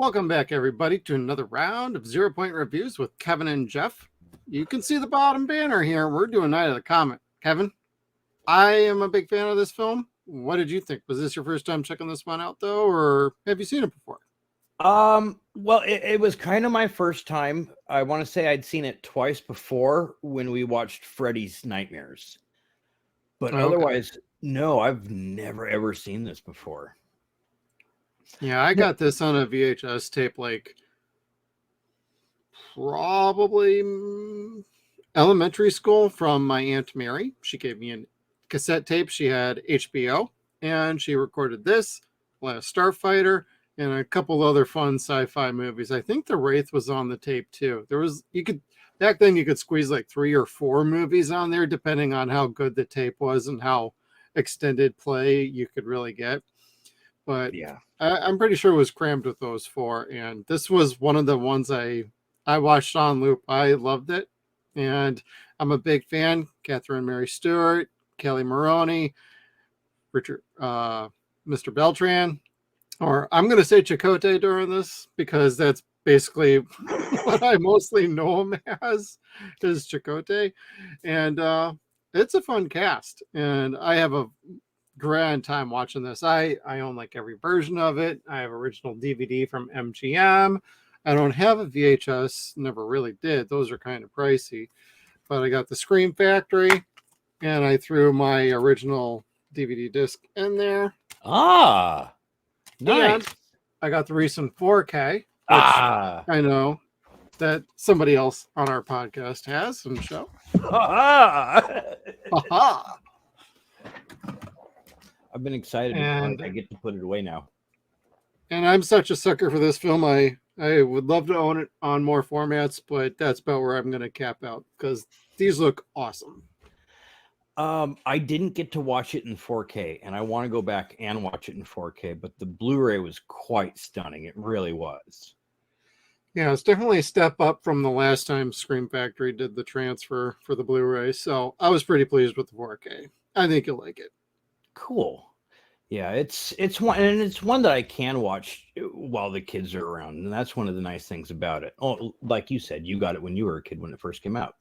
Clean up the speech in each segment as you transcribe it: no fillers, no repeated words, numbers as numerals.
Welcome back, everybody, to another round of 0 Point reviews with Kevin and Jeff. You can see the bottom banner here. We're doing Night of the Comet. Kevin, I am a big fan of this film. What did you think? Was this your first time checking this one out, though, or have you seen it before? Well, it was kind of my first time. I want to say I'd seen it twice before when we watched Freddy's Nightmares. But otherwise, no, I've never ever seen this before. Yeah, I got this on a VHS tape, like probably elementary school from my Aunt Mary. She gave me a cassette tape. She had HBO, and she recorded this, Last Starfighter, and a couple other fun sci-fi movies. I think The Wraith was on the tape too. Back then you could squeeze like 3 or 4 movies on there, depending on how good the tape was and how extended play you could really get. But yeah, I'm pretty sure it was crammed with those 4. And this was one of the ones I watched on loop. I loved it. And I'm a big fan. Catherine Mary Stewart, Kelli Maroney, Richard, Mr. Beltran, or I'm going to say Chakotay during this because that's basically what I mostly know him as, is Chakotay. And it's a fun cast. And I have a grand time watching this. I own like every version of it. I have original DVD from MGM. I don't have a VHS, never really did. Those are kind of pricey. But I got the Scream Factory, and I threw my original DVD disc in there. Ah, nice. And I got the recent 4K, which I know that somebody else on our podcast has and show. I've been excited, and I get to put it away now. And I'm such a sucker for this film. I would love to own it on more formats, but that's about where I'm going to cap out because these look awesome. I didn't get to watch it in 4K, and I want to go back and watch it in 4K, but the Blu-ray was quite stunning. It really was. Yeah, it's definitely a step up from the last time Scream Factory did the transfer for the Blu-ray, so I was pretty pleased with the 4K. I think you'll like it. Cool. Yeah, it's one that I can watch while the kids are around, and that's one of the nice things about it. Oh, like you said, you got it when you were a kid when it first came out.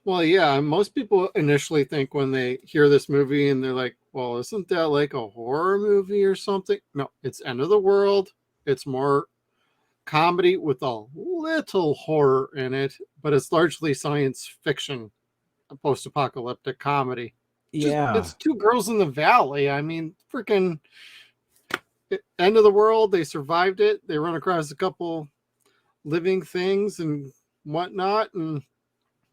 Well, yeah, most people initially think when they hear this movie and they're like, well, isn't that like a horror movie or something? No, it's end of the world. It's more comedy with a little horror in it, but it's largely science fiction, a post-apocalyptic comedy. Yeah, it's 2 girls in the valley. I mean, freaking end of the world. They survived it. They run across a couple living things and whatnot, and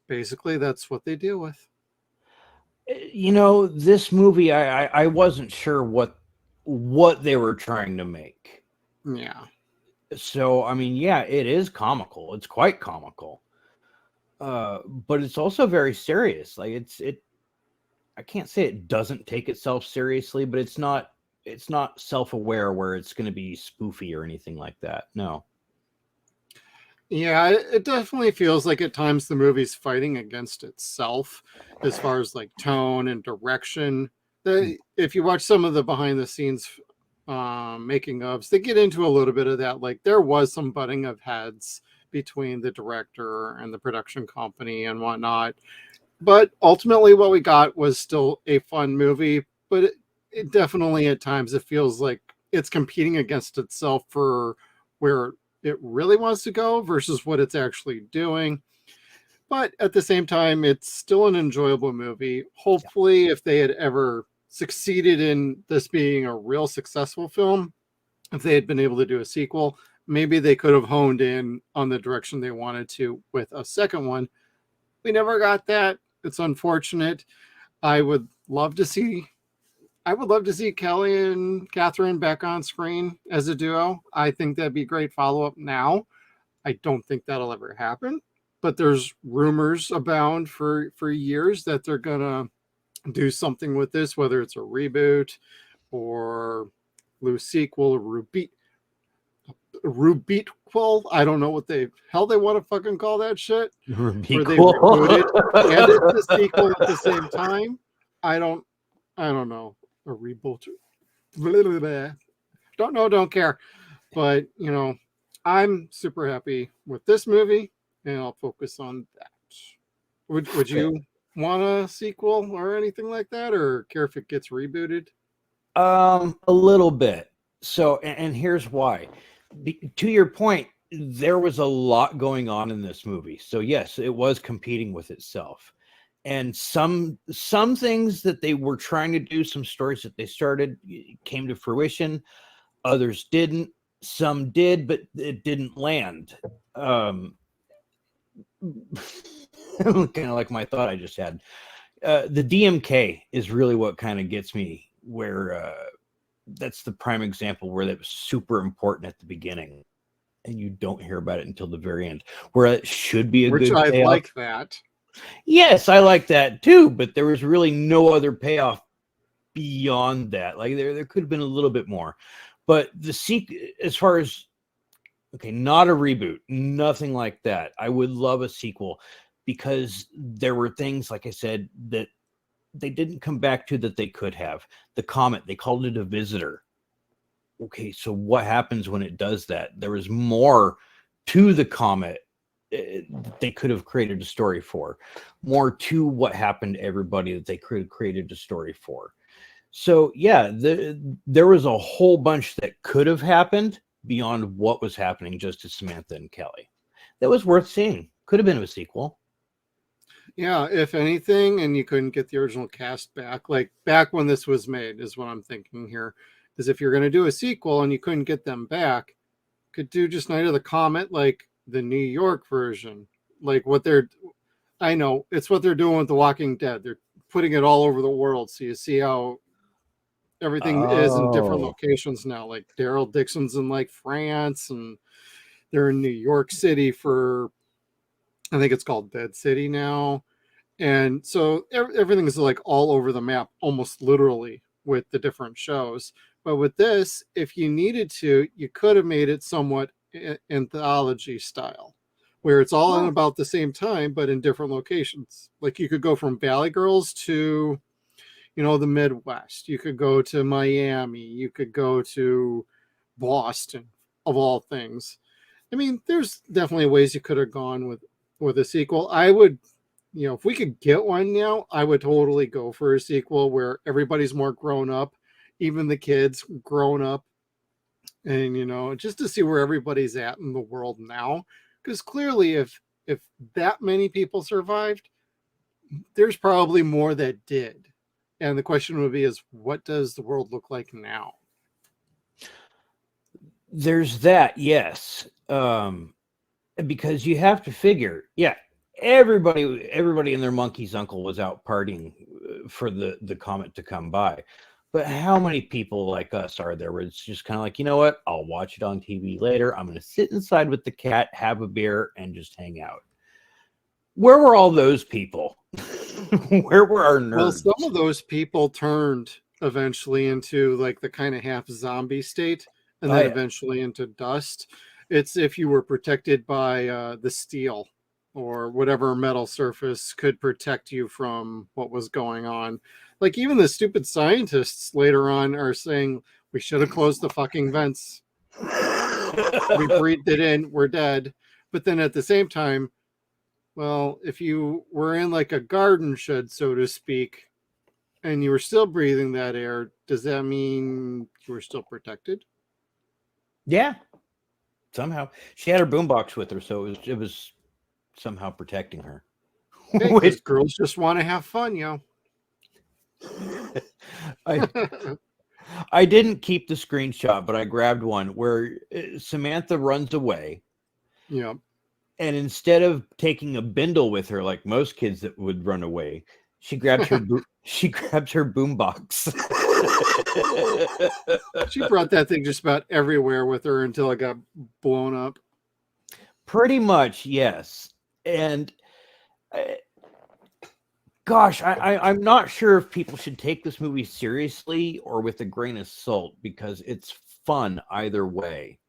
basically that's what they deal with. You know, this movie, I wasn't sure what they were trying to make. Yeah. So I mean, yeah, it is comical. It's quite comical, but it's also very serious. Like I can't say it doesn't take itself seriously, but it's not self-aware where it's going to be spoofy or anything like that. No. Yeah, it definitely feels like at times the movie's fighting against itself as far as like tone and direction. If you watch some of the behind the scenes making ofs, they get into a little bit of that. Like there was some butting of heads between the director and the production company and whatnot. But ultimately what we got was still a fun movie, but it definitely at times it feels like it's competing against itself for where it really wants to go versus what it's actually doing. But at the same time, it's still an enjoyable movie. Hopefully, if they had ever succeeded in this being a real successful film, if they had been able to do a sequel, maybe they could have honed in on the direction they wanted to with a second one. We never got that. It's unfortunate. I would love to see Kelly and Catherine back on screen as a duo. I think that'd be great follow-up now. I don't think that'll ever happen, but there's rumors abound for years that they're gonna do something with this, whether it's a reboot or loose sequel or Rubeatquel. I don't know what they want to fucking call that shit. Where they reboot it and it's a sequel at the same time. I don't know. A reboot. Don't know, don't care. But you know, I'm super happy with this movie, and I'll focus on that. Would you want a sequel or anything like that, or care if it gets rebooted? A little bit. So, and here's why. To your point, there was a lot going on in this movie. So yes, it was competing with itself. And some things that they were trying to do, some stories that they started came to fruition. Others didn't. Some did, but it didn't land. Kind of like my thought I just had. The DMK is really what kind of gets me, where that's the prime example where that was super important at the beginning and you don't hear about it until the very end, where it should be a Which good I payoff. like that. Yes, I like that too, but there was really no other payoff beyond that. Like there could have been a little bit more, but the sequel, as far as, okay, not a reboot, nothing like that. I would love a sequel because there were things, like I said, that they didn't come back to that they could have. The Comet, they called it a visitor. Okay, so what happens when it does that? There was more to the Comet they could have created a story for. More to what happened to everybody that they could have created a story for. So yeah, there was a whole bunch that could have happened beyond what was happening just to Samantha and Kelly. That was worth seeing. Could have been a sequel. Yeah, if anything, and you couldn't get the original cast back, like back when this was made, is what I'm thinking here. Is if you're going to do a sequel and you couldn't get them back, could do just Night of the Comet, like the New York version, like what they're. I know it's what they're doing with The Walking Dead. They're putting it all over the world, so you see how everything is in different Oh, locations now. Like Daryl Dixon's in like France, and they're in New York City for, I think it's called Dead City now. And so everything is like all over the map, almost literally, with the different shows. But with this, if you needed to, you could have made it somewhat anthology style, where it's all in about the same time, but in different locations. Like you could go from Valley Girls to, the Midwest. You could go to Miami. You could go to Boston, of all things. I mean, there's definitely ways you could have gone with a sequel. I would, if we could get one now, I would totally go for a sequel where everybody's more grown up, even the kids grown up, and just to see where everybody's at in the world now. Because clearly, if that many people survived, there's probably more that did. And the question would be is what does the world look like now? there's that, yes. Because you have to figure, yeah, everybody and their monkey's uncle was out partying for the Comet to come by. But how many people like us are there where it's just kind of like, you know what? I'll watch it on TV later. I'm going to sit inside with the cat, have a beer, and just hang out. Where were all those people? Where were our nerds? Well, some of those people turned eventually into like the kind of half zombie state, and then eventually into dust. It's if you were protected by the steel or whatever metal surface could protect you from what was going on. Like even the stupid scientists later on are saying we should have closed the fucking vents. We breathed it in, we're dead. But then at the same time, well, if you were in like a garden shed, so to speak, and you were still breathing that air, does that mean you were still protected? Yeah, somehow she had her boombox with her, so it was somehow protecting her. Hey, because girls just want to have fun, I didn't keep the screenshot, but I grabbed one where Samantha runs away. Yeah. And instead of taking a bindle with her like most kids that would run away, she grabs her boombox. She brought that thing just about everywhere with her until it got blown up. Pretty much, yes. And gosh, I'm not sure if people should take this movie seriously or with a grain of salt because it's fun either way.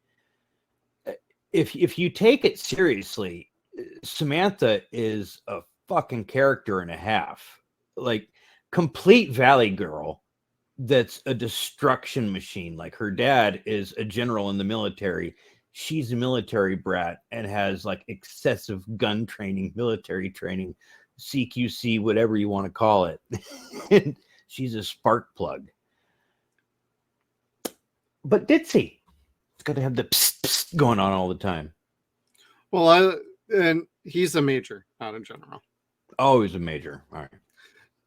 If you take it seriously, Samantha is a fucking character and a half. Like complete Valley Girl that's a destruction machine. Like her dad is a general in the military. she's a military brat and has like excessive gun training, military training, CQC, whatever you want to call it. And she's a spark plug. But ditzy. It's got to have the psst, psst going on all the time. Well, and he's a major, not a general. Oh, he's a major. All right.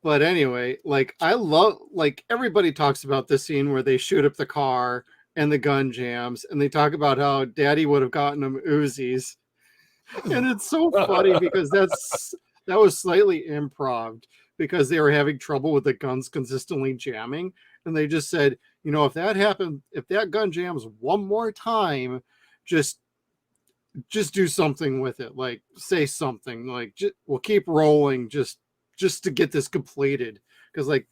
But anyway, like I love, like everybody talks about this scene where they shoot up the car and the gun jams, and they talk about how Daddy would have gotten them Uzis, and it's so funny because that was slightly improv because they were having trouble with the guns consistently jamming, and they just said, you know, if that happened, if that gun jams one more time, just do something with it, like say something, like we'll keep rolling just to get this completed, because like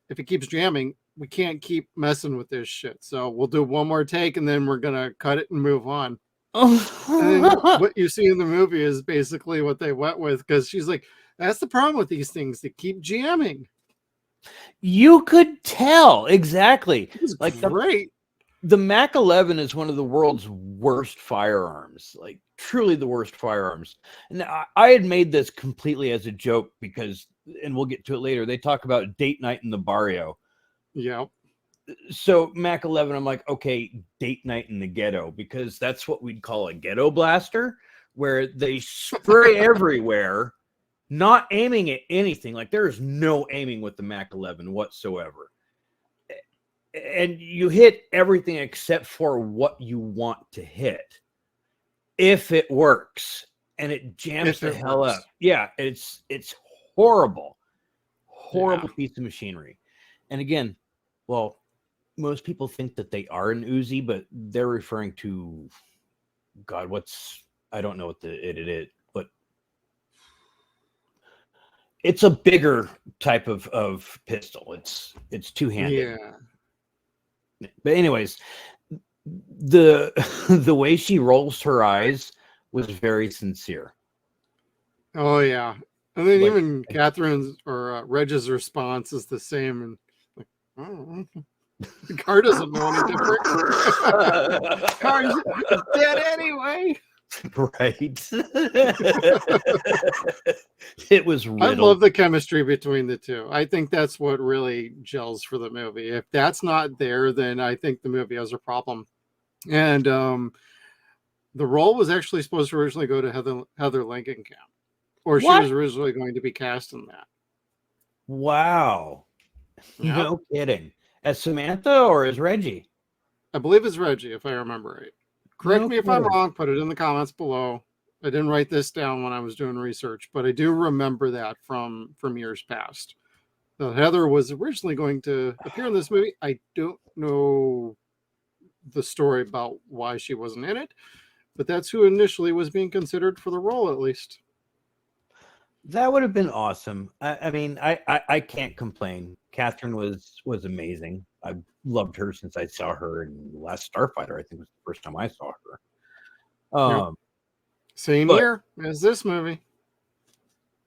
if it keeps jamming, we can't keep messing with this shit, so we'll do one more take and then we're gonna cut it and move on. And then what you see in the movie is basically what they went with, because she's like, that's the problem with these things, they keep jamming. You could tell exactly. It's like great. The Mac 11 is one of the world's worst firearms, like truly the worst firearms. And I had made this completely as a joke because, and we'll get to it later, they talk about date night in the barrio. Yeah. So Mac 11, I'm like, okay, date night in the ghetto, because that's what we'd call a ghetto blaster, where they spray everywhere, not aiming at anything. Like there is no aiming with the Mac 11 whatsoever. And you hit everything except for what you want to hit, if it works, and it jams the hell up. Yeah, it's horrible piece of machinery. And again, well, most people think that they are an Uzi, but they're referring to, God, I don't know what it is, but it's a bigger type of pistol. It's two-handed. Yeah. But anyways, the way she rolls her eyes was very sincere. Oh yeah, and then even Catherine's or Reg's response is the same, and like, oh, the car doesn't know any different. Car's dead anyway. Right. It was riddled. I love the chemistry between the two. I think that's what really gels for the movie. If that's not there, then I think the movie has a problem. And the role was actually supposed to originally go to Heather Langenkamp, or she was originally going to be cast in that. Wow. Yeah. No kidding. As Samantha or as Reggie? I believe it's Reggie, if I remember right. Correct me if I'm wrong. Put it in the comments below. I didn't write this down when I was doing research, but I do remember that from years past. Heather was originally going to appear in this movie. I don't know the story about why she wasn't in it, but that's who initially was being considered for the role, at least. That would have been awesome. I mean, I can't complain. Catherine was amazing. I loved her since I saw her in Last Starfighter. I think was the first time I saw her. Same year as this movie.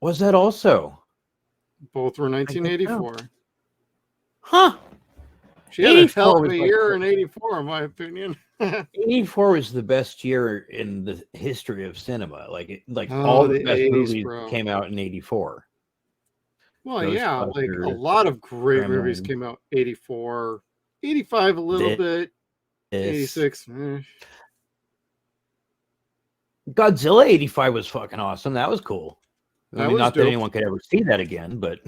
Was that also? Both were 1984. Huh. She had a hell of a year in 84, in my opinion. 84 was the best year in the history of cinema. All the best 80s, movies bro. came out in 84. Well, yeah, like a lot of great movies came out 84, 85 a little bit, 86. Godzilla 85 was fucking awesome. That was cool. I mean, not that anyone could ever see that again, but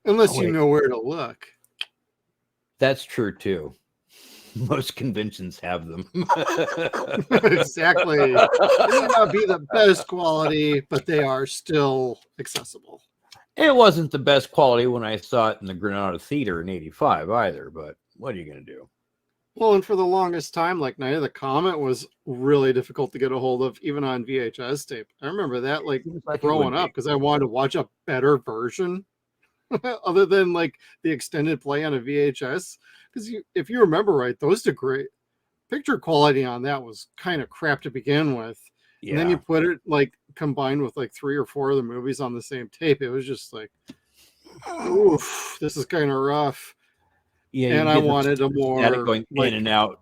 unless you know where to look. That's true too. Most conventions have them. Exactly. They may not be the best quality, but they are still accessible. It wasn't the best quality when I saw it in the Granada Theater in 85 either, but what are you going to do? Well, and for the longest time, like Night of the Comet was really difficult to get a hold of, even on VHS tape. I remember that like growing up because I wanted to watch a better version other than like the extended play on a VHS. Because if you remember right, those did great. Picture quality on that was kind of crap to begin with. Yeah. And then you put it like combined with like 3 or 4 of the movies on the same tape. It was just like, oof, this is kind of rough. Yeah, and I wanted a more going in and out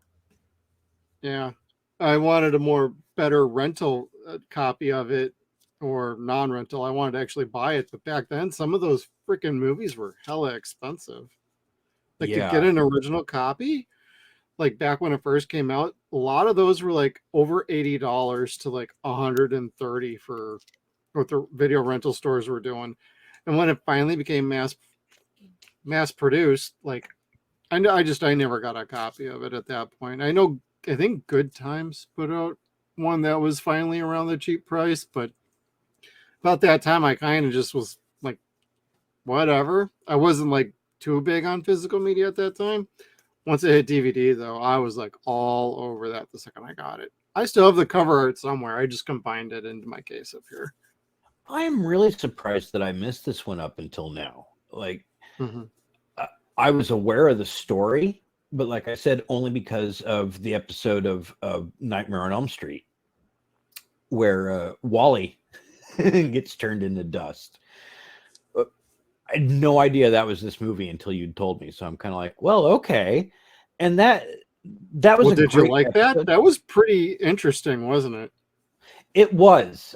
Yeah. I wanted a more better rental copy of it, or non-rental. I wanted to actually buy it, but back then some of those freaking movies were hella expensive. Like to get Yeah. an original copy, like back when it first came out, a lot of those were like over $80 to like 130 for what the video rental stores were doing. And when it finally became mass produced, like I never got a copy of it at that point. I think Good Times put out one that was finally around the cheap price, but about that time I kind of just was like, whatever. I wasn't like too big on physical media at that time. Once it hit DVD though, I was like all over that the second I got it. I still have the cover art somewhere. I just combined it into my case up here. I'm really surprised that I missed this one up until now. Like, Mm-hmm. I was aware of the story, but like I said, only because of the episode of Nightmare on Elm Street, where Wally gets turned into dust. I had no idea that was this movie until you told me. So I'm kind of like, well, okay. And that was Well, a did you great like episode. that? That was pretty interesting, wasn't it? It was.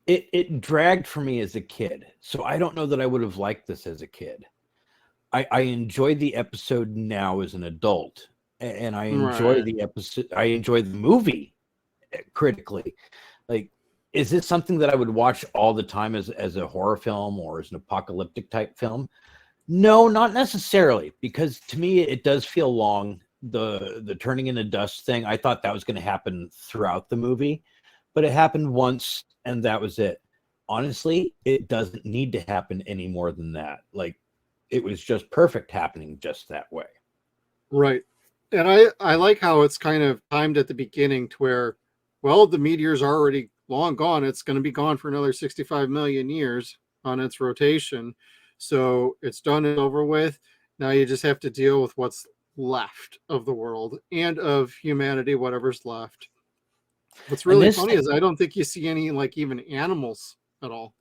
It dragged for me as a kid. So I don't know that I would have liked this as a kid. I enjoyed the episode now as an adult, and I enjoy Right. the episode. I enjoy the movie critically. Like, is this something that I would watch all the time as a horror film or as an apocalyptic type film? No, not necessarily, because to me it does feel long. The turning into dust thing, I thought that was going to happen throughout the movie, but it happened once and that was it. Honestly, it doesn't need to happen any more than that. Like, it was just perfect happening just that way. Right. And I like how it's kind of timed at the beginning to where, well, the meteor's already long gone. It's going to be gone for another 65 million years on its rotation. So it's done and over with. Now you just have to deal with what's left of the world and of humanity, whatever's left. What's And really this funny is I don't think you see any like even animals at all.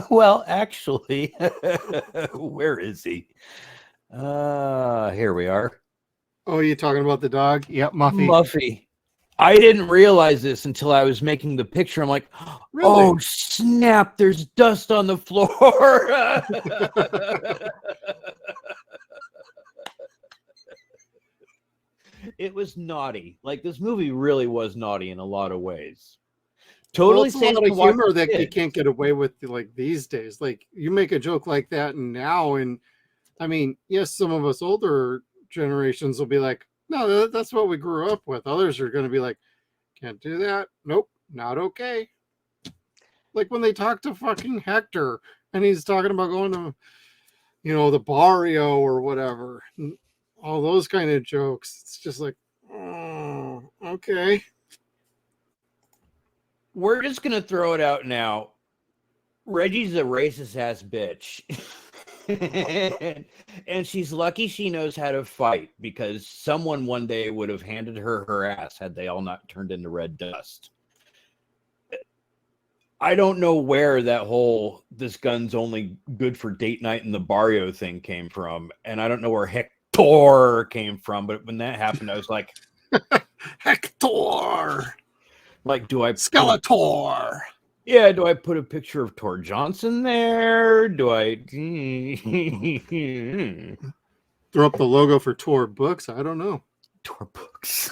well, actually, where is he? Here we are. Oh, you talking about the dog? Yep, Muffy. Muffy. I didn't realize this until I was making the picture. I'm like, Really? oh, snap, there's dust on the floor. It was naughty. Like, this movie really was naughty in a lot of ways. Totally Well, it's a safe lot to of watch humor with that you kids. can't get away with like these days. Like you make a joke like that now, and I mean, yes, some of us older generations will be like, no, that's what we grew up with. Others are going to be like, can't do that. Nope, not okay. Like when they talk to fucking Hector and he's talking about going to, the barrio or whatever, all those kind of jokes. It's just like, oh, okay. We're just going to throw it out now. Reggie's a racist ass bitch. and she's lucky she knows how to fight, because someone one day would have handed her ass had they all not turned into red dust. I don't know where that whole this gun's only good for date night in the barrio thing came from, and I don't know where Hector came from, but when that happened I was like, Hector, like, do I Skeletor? Yeah, do I put a picture of Tor Johnson there? Do I Throw up the logo for Tor Books? I don't know. Tor Books?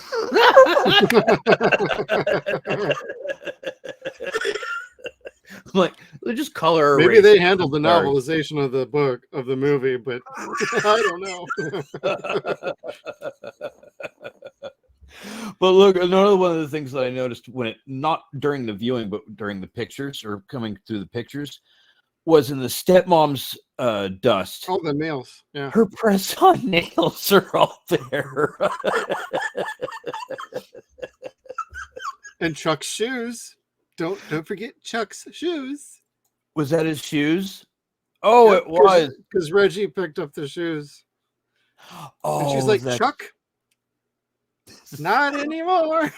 Like, just color. Maybe they handled the novelization of the book of the movie, but I don't know. But look, another one of the things that I noticed when it, not during the viewing, but during the pictures or coming through the pictures, was in the stepmom's dust. Oh, the nails. Yeah. Her press-on nails are all there. And Chuck's shoes. Don't forget Chuck's shoes. Was that his shoes? Oh, Yep, it was. Because Reggie picked up the shoes. Oh, and she's like, Chuck? Not anymore.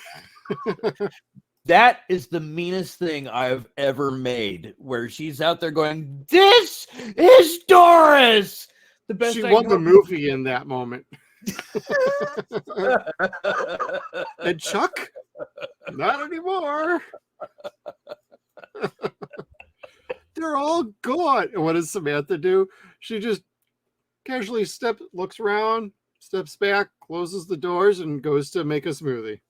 That is the meanest thing I've ever made, where she's out there going, "This is Doris." The best. She won the movie in that moment. And Chuck, not anymore. They're all gone. And what does Samantha do? She just casually looks around, steps back, closes the doors, and goes to make a smoothie.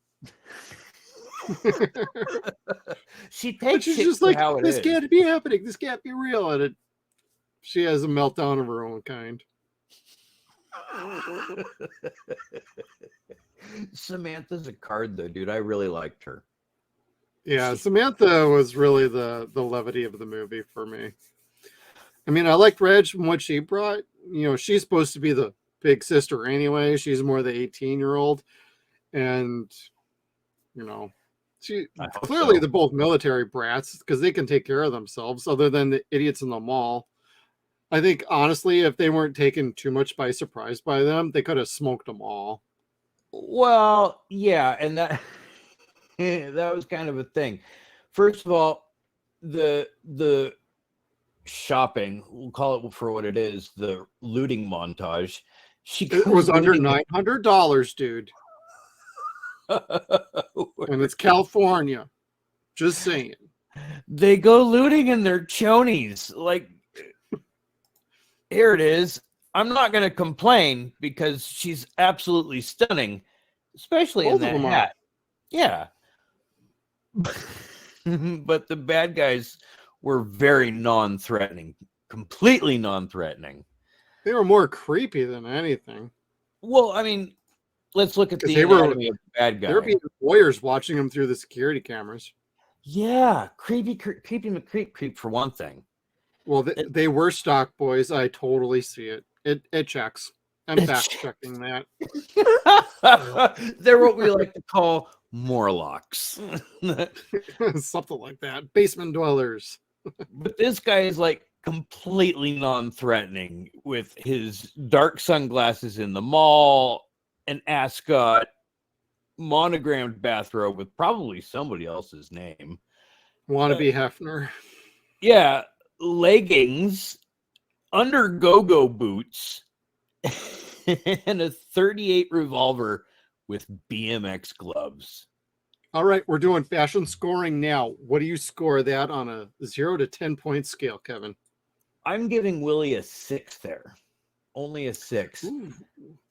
She takes she's it just for like, how it this is. can't be happening. This can't be real. And she has a meltdown of her own kind. Samantha's a card, though, dude. I really liked her. Yeah, Samantha was really the levity of the movie for me. I mean, I liked Reg and what she brought. You know, she's supposed to be the big sister anyway. She's more the 18-year-old. And, you know, clearly they're both military brats because they can take care of themselves other than the idiots in the mall. I think, honestly, if they weren't taken too much by surprise by them, they could have smoked them all. Well, yeah, and that that was kind of a thing. First of all, the shopping, we'll call it for what it is, the looting montage. It was under $900, dude. And it's California. Just saying. They go looting in their chonies. Like, here it is. I'm not going to complain because she's absolutely stunning, especially in that hat. Yeah. But the bad guys were very non-threatening, completely non-threatening. They were more creepy than anything. Well, I mean, let's look at the anatomy of the bad guy. There were lawyers watching them through the security cameras. Yeah, creepy creep for one thing. Well, they were stock boys. I totally see it. It checks. I'm fact checking that. They're what we like to call Morlocks. Something like that. Basement dwellers. But this guy is like completely non-threatening with his dark sunglasses in the mall, an ascot, monogrammed bathrobe with probably somebody else's name. Wannabe Hefner. Yeah, leggings, under go-go boots, and a .38 revolver with BMX gloves. All right, we're doing fashion scoring now. What do you score that on a 0 to 10 point scale, Kevin? I'm giving Willie a 6 there. Only a 6. Ooh,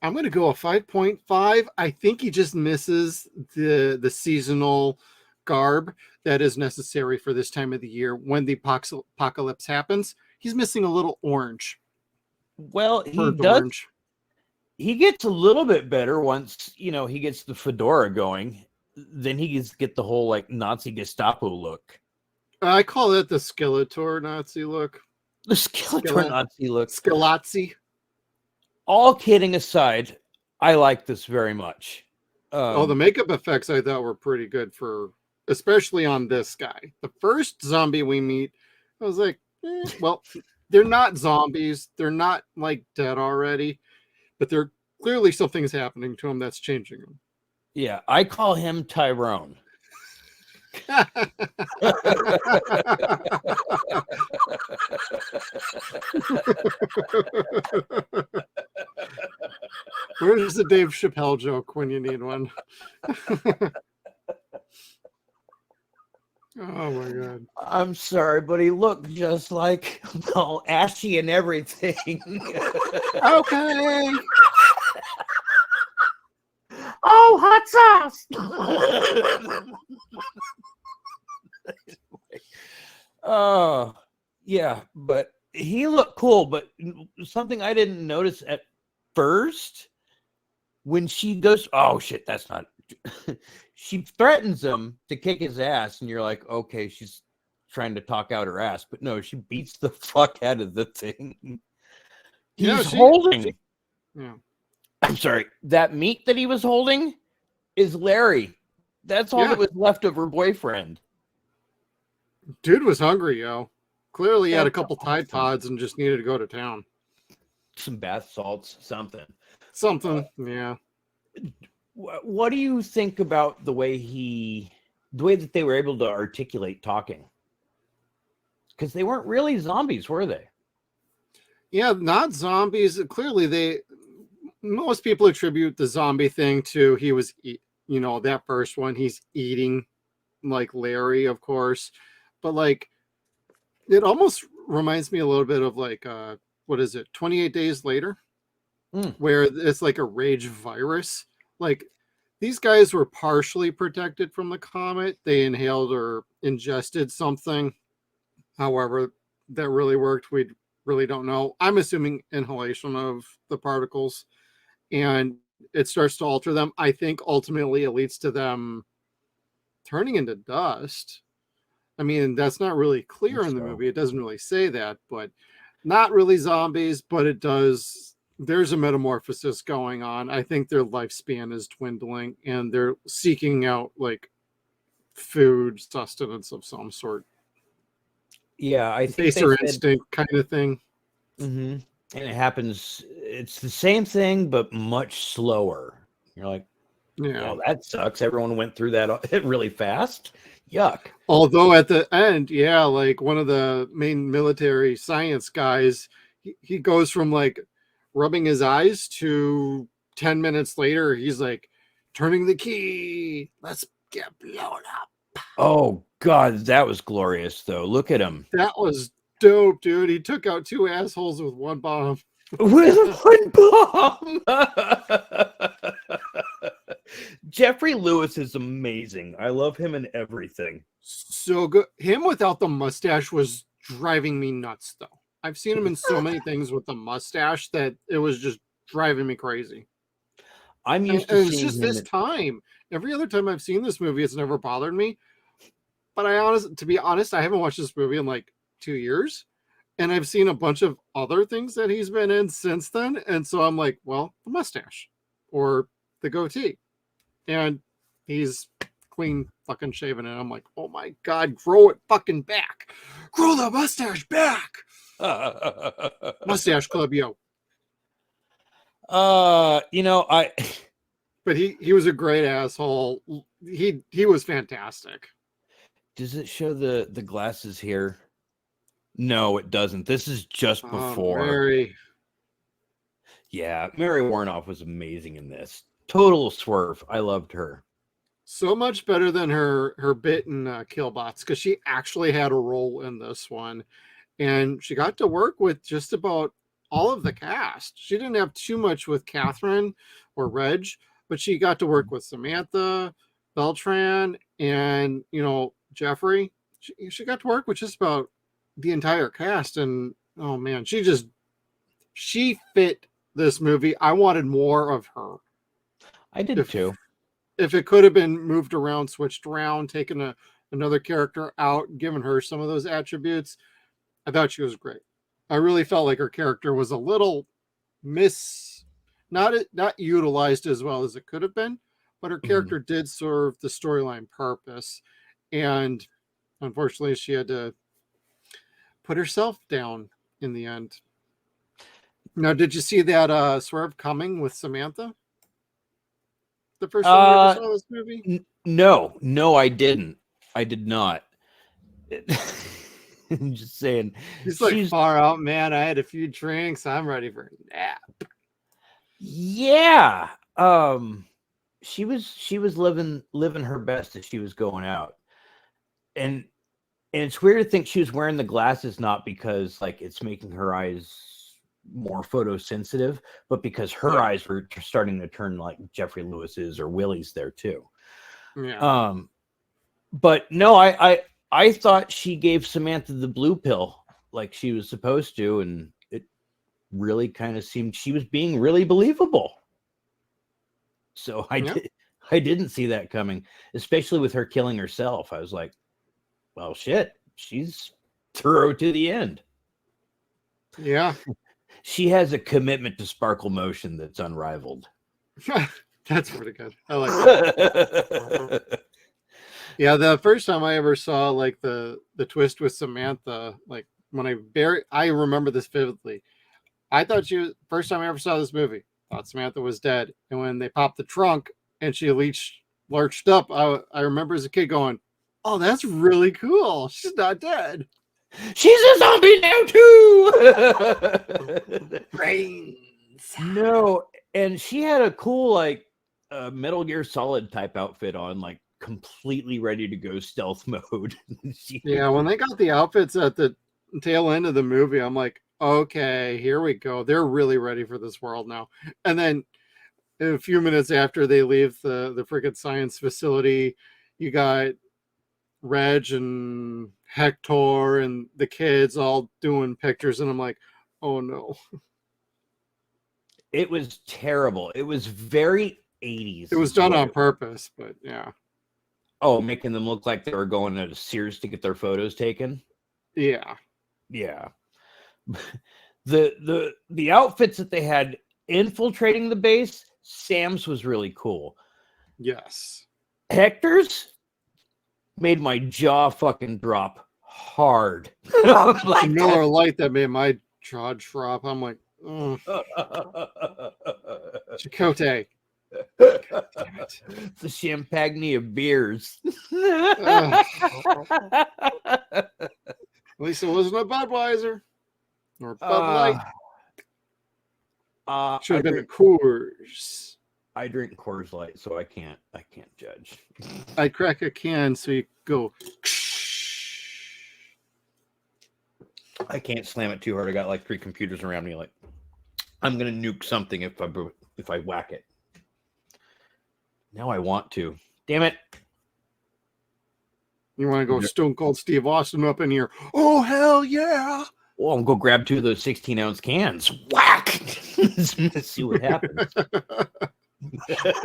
I'm going to go a 5.5. I think he just misses the seasonal garb that is necessary for this time of the year when the apocalypse happens. He's missing a little orange. Well, he does. Orange. He gets a little bit better once, he gets the fedora going. Then he get the whole like Nazi Gestapo look. I call it the Skeletor Nazi look. The Skeletor Nazi look. Skelatzi. All kidding aside, I like this very much. The makeup effects I thought were pretty good especially on this guy. The first zombie we meet, I was like, well, they're not zombies. They're not like dead already, but they're clearly something's happening to them that's changing them. Yeah, I call him Tyrone. Where's the Dave Chappelle joke when you need one? Oh my god. I'm sorry, but he looked just like all ashy and everything. Okay. Oh, hot sauce. Oh, yeah, but he looked cool. But something I didn't notice at first when she goes, oh shit, that's not. She threatens him to kick his ass, and you're like, okay, she's trying to talk out her ass, but no, she beats the fuck out of the thing. He's holding. Yeah. I'm sorry. That meat that he was holding is Larry. That's all that was left of her boyfriend. Dude was hungry, yo. Clearly he had a couple Tide Pods and just needed to go to town. Some bath salts, something. Yeah. What do you think about the way that they were able to articulate talking? Because they weren't really zombies, were they? Yeah, not zombies. Clearly most people attribute the zombie thing to that first one, he's eating like Larry, of course, but like it almost reminds me a little bit of like what is it, 28 Days Later, where it's like a rage virus. Like these guys were partially protected from the comet. They inhaled or ingested something. However, that really worked, we really don't know. I'm assuming inhalation of the particles, and it starts to alter them. I think ultimately it leads to them turning into dust. I mean, that's not really clear in the movie. It doesn't really say that, but not really zombies, but it does. There's a metamorphosis going on. I think their lifespan is dwindling and they're seeking out like food sustenance of some sort. Yeah, I think baser instinct kind of thing. Mm-hmm. And it happens. It's the same thing, but much slower. You're like, yeah, well, that sucks. Everyone went through that really fast. Yuck. Although at the end, yeah, like one of the main military science guys, he goes from like rubbing his eyes to 10 minutes later, he's like turning the key. Let's get blown up. Oh God, that was glorious though. Look at him. That was dope, dude. He took out 2 assholes with 1 bomb. With 1 bomb. Jeffrey Lewis is amazing. I love him in everything. So good. Him without the mustache was driving me nuts, though. I've seen him in so many things with the mustache that it was just driving me crazy. I'm used to it's just this time. Every other time I've seen this movie, it's never bothered me. But to be honest, I haven't watched this movie in like 2 years. And I've seen a bunch of other things that he's been in since then. And so I'm like, well, the mustache or the goatee. And he's clean fucking shaven. And I'm like, oh my God, grow it fucking back. Grow the mustache back. Mustache Club, yo. But he was a great asshole. He was fantastic. Does it show the glasses here? No, it doesn't. This is just before. Mary. Yeah, Mary Warnoff was amazing in this. Total swerve. I loved her. So much better than her bit in Killbots, because she actually had a role in this one. And she got to work with just about all of the cast. She didn't have too much with Catherine or Reg, but she got to work with Samantha, Beltran, and, Jeffrey. She got to work with just about the entire cast. And, oh, man, she fit this movie. I wanted more of her. I did too. If it could have been moved around, switched around, taken another character out, given her some of those attributes, I thought she was great. I really felt like her character was a little not utilized as well as it could have been, but her character did serve the storyline purpose. And unfortunately, she had to put herself down in the end. Now, did you see that swerve coming with Samantha? The first time you ever saw this movie? No, I didn't. I did not. I'm just saying. He's like, far out, man. I had a few drinks. I'm ready for a nap. Yeah. She was living her best as she was going out. And it's weird to think she was wearing the glasses not because like it's making her eyes more photosensitive, but because her eyes were starting to turn like Jeffrey Lewis's or Willie's there too. Yeah. But no, I thought she gave Samantha the blue pill like she was supposed to, and it really kind of seemed she was being really believable. So I didn't see that coming, especially with her killing herself. I was like, well, shit, she's thorough to the end. Yeah. She has a commitment to sparkle motion that's unrivaled. That's pretty good. I like that. Yeah, the first time I ever saw like the twist with Samantha, like when I remember this vividly. I thought first time I ever saw this movie, thought Samantha was dead. And when they popped the trunk and she lurched up, I remember as a kid going, oh, that's really cool. She's not dead. She's a zombie now too. Brains. No, And she had a cool, like, Metal Gear Solid type outfit on, like, completely ready to go stealth mode. Yeah, when they got the outfits at the tail end of the movie, I'm like, okay, here we go. They're really ready for this world now. And then a few minutes after they leave the freaking science facility, you got Reg and Hector and the kids all doing pictures, and I'm like, oh no. It was terrible. It was very 80s. It was done on purpose, but yeah. Oh, making them look like they were going to Sears to get their photos taken. Yeah. Yeah. The outfits that they had infiltrating the base, Sam's was really cool. Yes. Hector's made my jaw fucking drop hard. Like Miller Lite that made my jaw drop. I'm like, oh. Chicote. The champagne of beers. At least it wasn't a Budweiser or Bud Light. Should have been a Coors. I drink Coors Light, so I can't judge. I crack a can so you go. I can't slam it too hard. I got like 3 computers around me. Like, I'm gonna nuke something if I whack it. Now I want to. Damn it! You want to go Stone Cold Steve Austin up in here? Oh hell yeah! Well, I'm gonna go grab 2 of those 16-ounce cans. Whack! See what happens.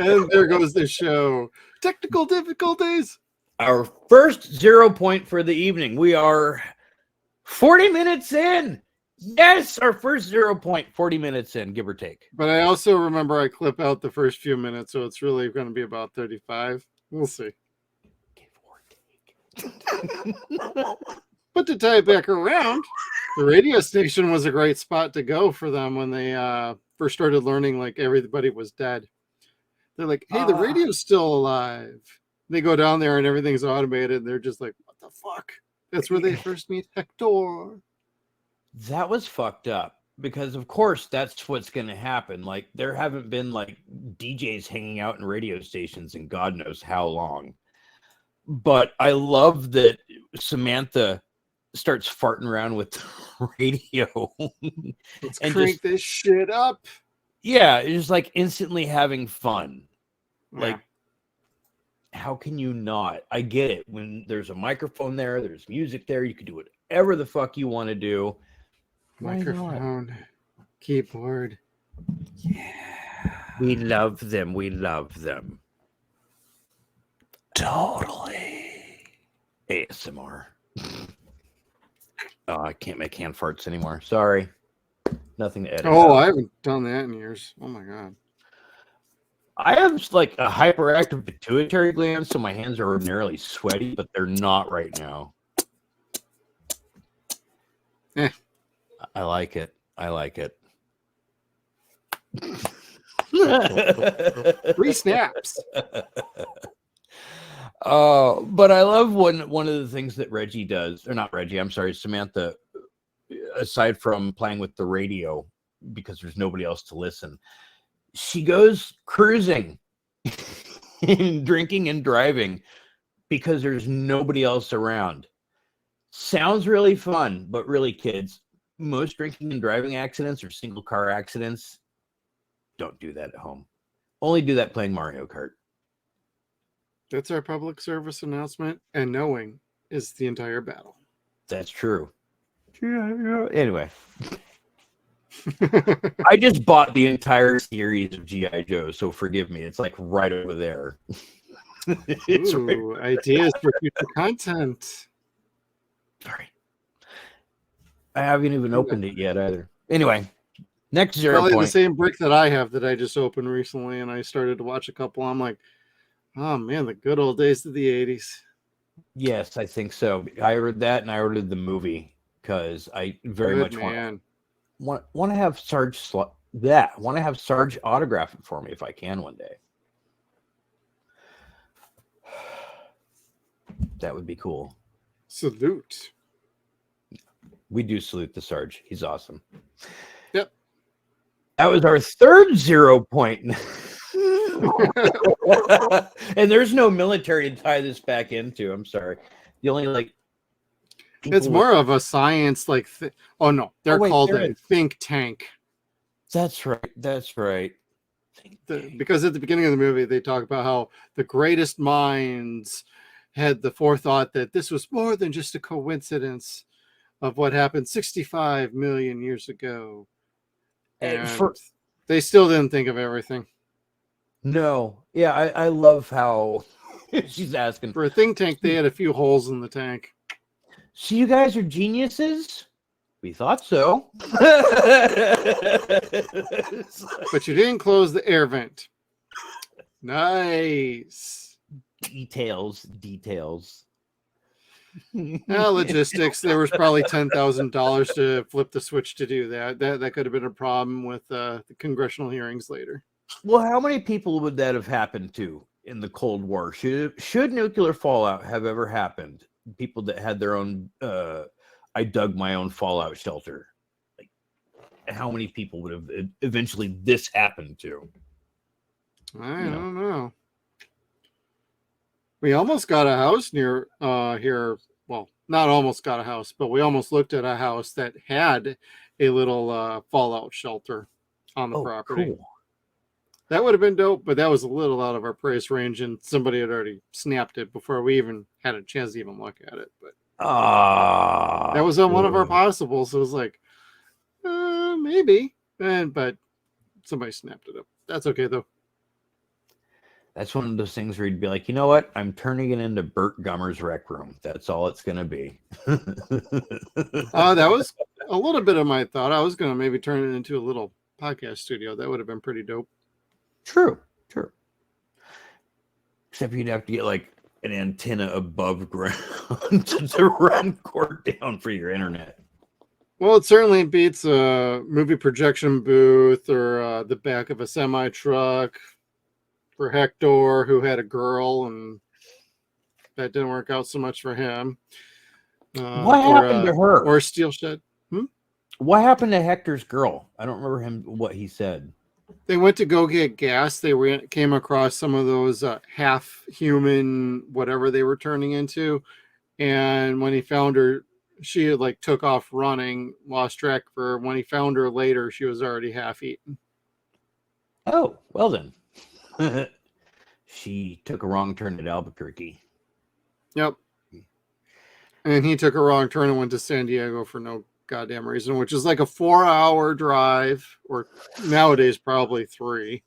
And there goes the show. Technical difficulties. Our first 0 point for the evening. We are 40 minutes in. Yes, our first 0 point, 40 minutes in, give or take. But I also remember I clip out the first few minutes, so it's really going to be about 35. We'll see. Give or take. But to tie it back around, the radio station was a great spot to go for them when they first started learning like everybody was dead. They're like, hey, the radio's still alive. They go down there and everything's automated. And they're just like, what the fuck? That's where they first meet Hector. That was fucked up because, of course, that's what's going to happen. Like, there haven't been like DJs hanging out in radio stations in God knows how long. But I love that Samantha starts farting around with the radio. Let's crank this shit up. Yeah, it's just like instantly having fun. Yeah. Like, how can you not? I get it. When there's a microphone there, there's music there, you can do whatever the fuck you want to do. Microphone, keyboard. Yeah. We love them. We love them. Totally. ASMR. Oh, I can't make hand farts anymore. Sorry. Nothing to edit. Oh, I haven't done that in years. Oh my god. I have like a hyperactive pituitary gland, so my hands are ordinarily sweaty, but they're not right now. I like it. I like it. 3 snaps. But I love one of the things that Reggie does, or not Reggie, I'm sorry, Samantha, aside from playing with the radio because there's nobody else to listen, she goes cruising and drinking and driving because there's nobody else around. Sounds really fun, but really, kids, most drinking and driving accidents or single car accidents, don't do that at home. Only do that playing Mario Kart. That's our public service announcement, and knowing is the entire battle. That's true. Anyway, I just bought the entire series of G.I. Joe, so forgive me. It's like right over there. It's right. Ideas for future content. Sorry. I haven't even opened it yet either. Anyway, next 0 Probably point. the same brick that I have that I just opened recently, and I started to watch a couple. I'm like, oh man, the good old days of the 80s. Yes, I think so. I ordered that, and I ordered the movie because I very much want to have Sarge want to have Sarge autograph it for me if I can one day. That would be cool. Salute. We do salute the Sarge. He's awesome. Yep. That was our third 0-Point. And there's no military to tie this back into. I'm sorry. The only like It's more of a science like oh no, they're called a think tank. That's right. That's right. Because at the beginning of the movie they talk about how the greatest minds had the forethought that this was more than just a coincidence of what happened 65 million years ago. And they still didn't think of everything. No. Yeah, I love how she's asking. For a think tank, they had a few holes in the tank. So you guys are geniuses? We thought so. But you didn't close the air vent. Nice. Details. Logistics. There was probably $10,000 to flip the switch to do that. That could have been a problem with the congressional hearings later. Well, how many people would that have happened to in the Cold War? Should nuclear fallout have ever happened? People that had their own I dug my own fallout shelter. Like, how many people would have eventually this happened to? I don't know. We almost got a house near here. Well, not almost got a house, but we almost looked at a house that had a little fallout shelter on the property. Cool. That would have been dope, but that was a little out of our price range, and somebody had already snapped it before we even had a chance to even look at it. But that was on one of our possibles. So it was like, maybe, but somebody snapped it up. That's okay though. That's one of those things where you'd be like, you know what? I'm turning it into Burt Gummer's Rec Room. That's all it's going to be. That was a little bit of my thought. I was going to maybe turn it into a little podcast studio. That would have been pretty dope. True. Except you'd have to get like an antenna above ground to run cord down for your internet. Well, it certainly beats a movie projection booth or the back of a semi truck for Hector, who had a girl, and that didn't work out so much for him. What happened to her? Or Steel Shed. What happened to Hector's girl? I don't remember what he said. They went to go get gas. They came across some of those half-human, whatever they were turning into. And when he found her, she had took off running, lost track of her. When he found her later, she was already half-eaten. Oh, well then. She took a wrong turn at Albuquerque. Yep. And he took a wrong turn and went to San Diego for no goddamn reason, which is like a 4-hour drive, or nowadays probably 3.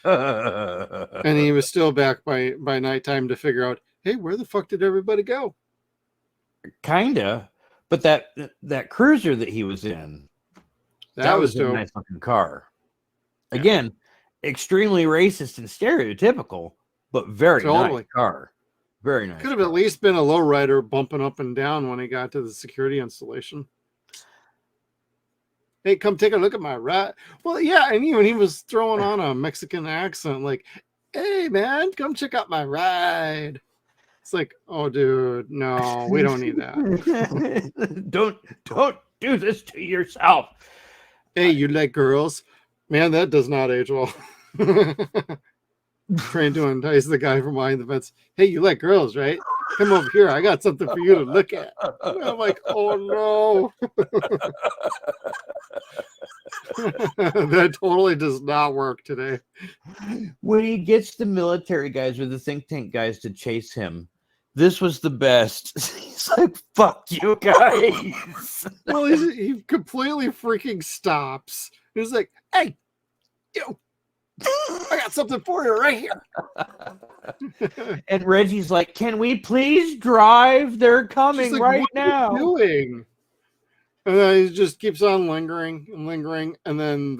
And he was still back by nighttime to figure out, hey, where the fuck did everybody go? Kinda, but that cruiser that he was in, that was a nice looking car. Again, extremely racist and stereotypical, but very nice car. Very nice. Could have at least been a lowrider bumping up and down when he got to the security installation. Hey, come take a look at my ride. Well, yeah, and even he was throwing on a Mexican accent, like, hey, man, come check out my ride. It's like, oh, dude, no, we don't need that. Don't do this to yourself. Hey, you like girls? Man, that does not age well. Trying to entice the guy from behind the fence. Hey, you like girls, right? Come over here. I got something for you to look at. And I'm like, oh no. That totally does not work today. When he gets the military guys or the think tank guys to chase him, this was the best. He's like, fuck you guys. Well, he completely freaking stops. He's like, hey, you. I got something for you right here. And Reggie's like, can we please drive? They're coming right now. What are you doing? And then he just keeps on lingering and lingering. And then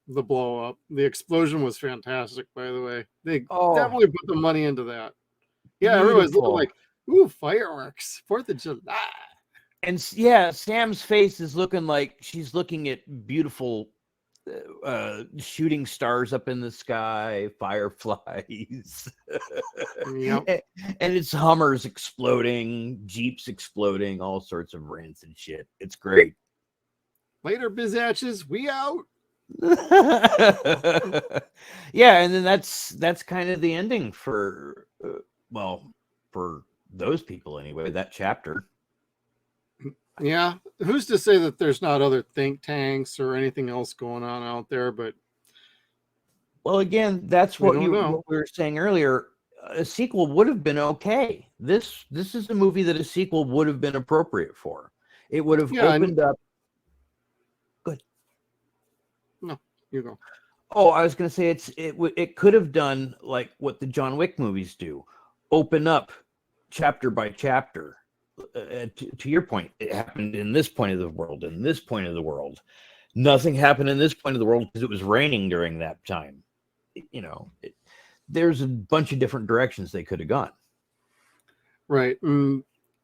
the blow up. The explosion was fantastic, by the way. They definitely put the money into that. Yeah, everyone's looking like, ooh, fireworks. 4th of July. And yeah, Sam's face is looking like she's looking at beautiful shooting stars up in the sky, fireflies. Yep. And it's Hummers exploding, Jeeps exploding, all sorts of rancid shit. It's great. Later, bizaches, we out. Yeah, and then that's kind of the ending for for those people anyway, that chapter. Yeah, who's to say that there's not other think tanks or anything else going on out there? But Well, again, that's we what don't know. we were saying earlier. A sequel would have been okay. This is a movie that a sequel would have been appropriate for. It would have Yeah, and opened up. Good. no, you go. Oh, I was going to say it could have done like what the John Wick movies do, open up chapter by chapter. To your point, it happened in this point of the world, in this point of the world. Nothing happened in this point of the world because it was raining during that time. You know, there's a bunch of different directions they could have gone. Right.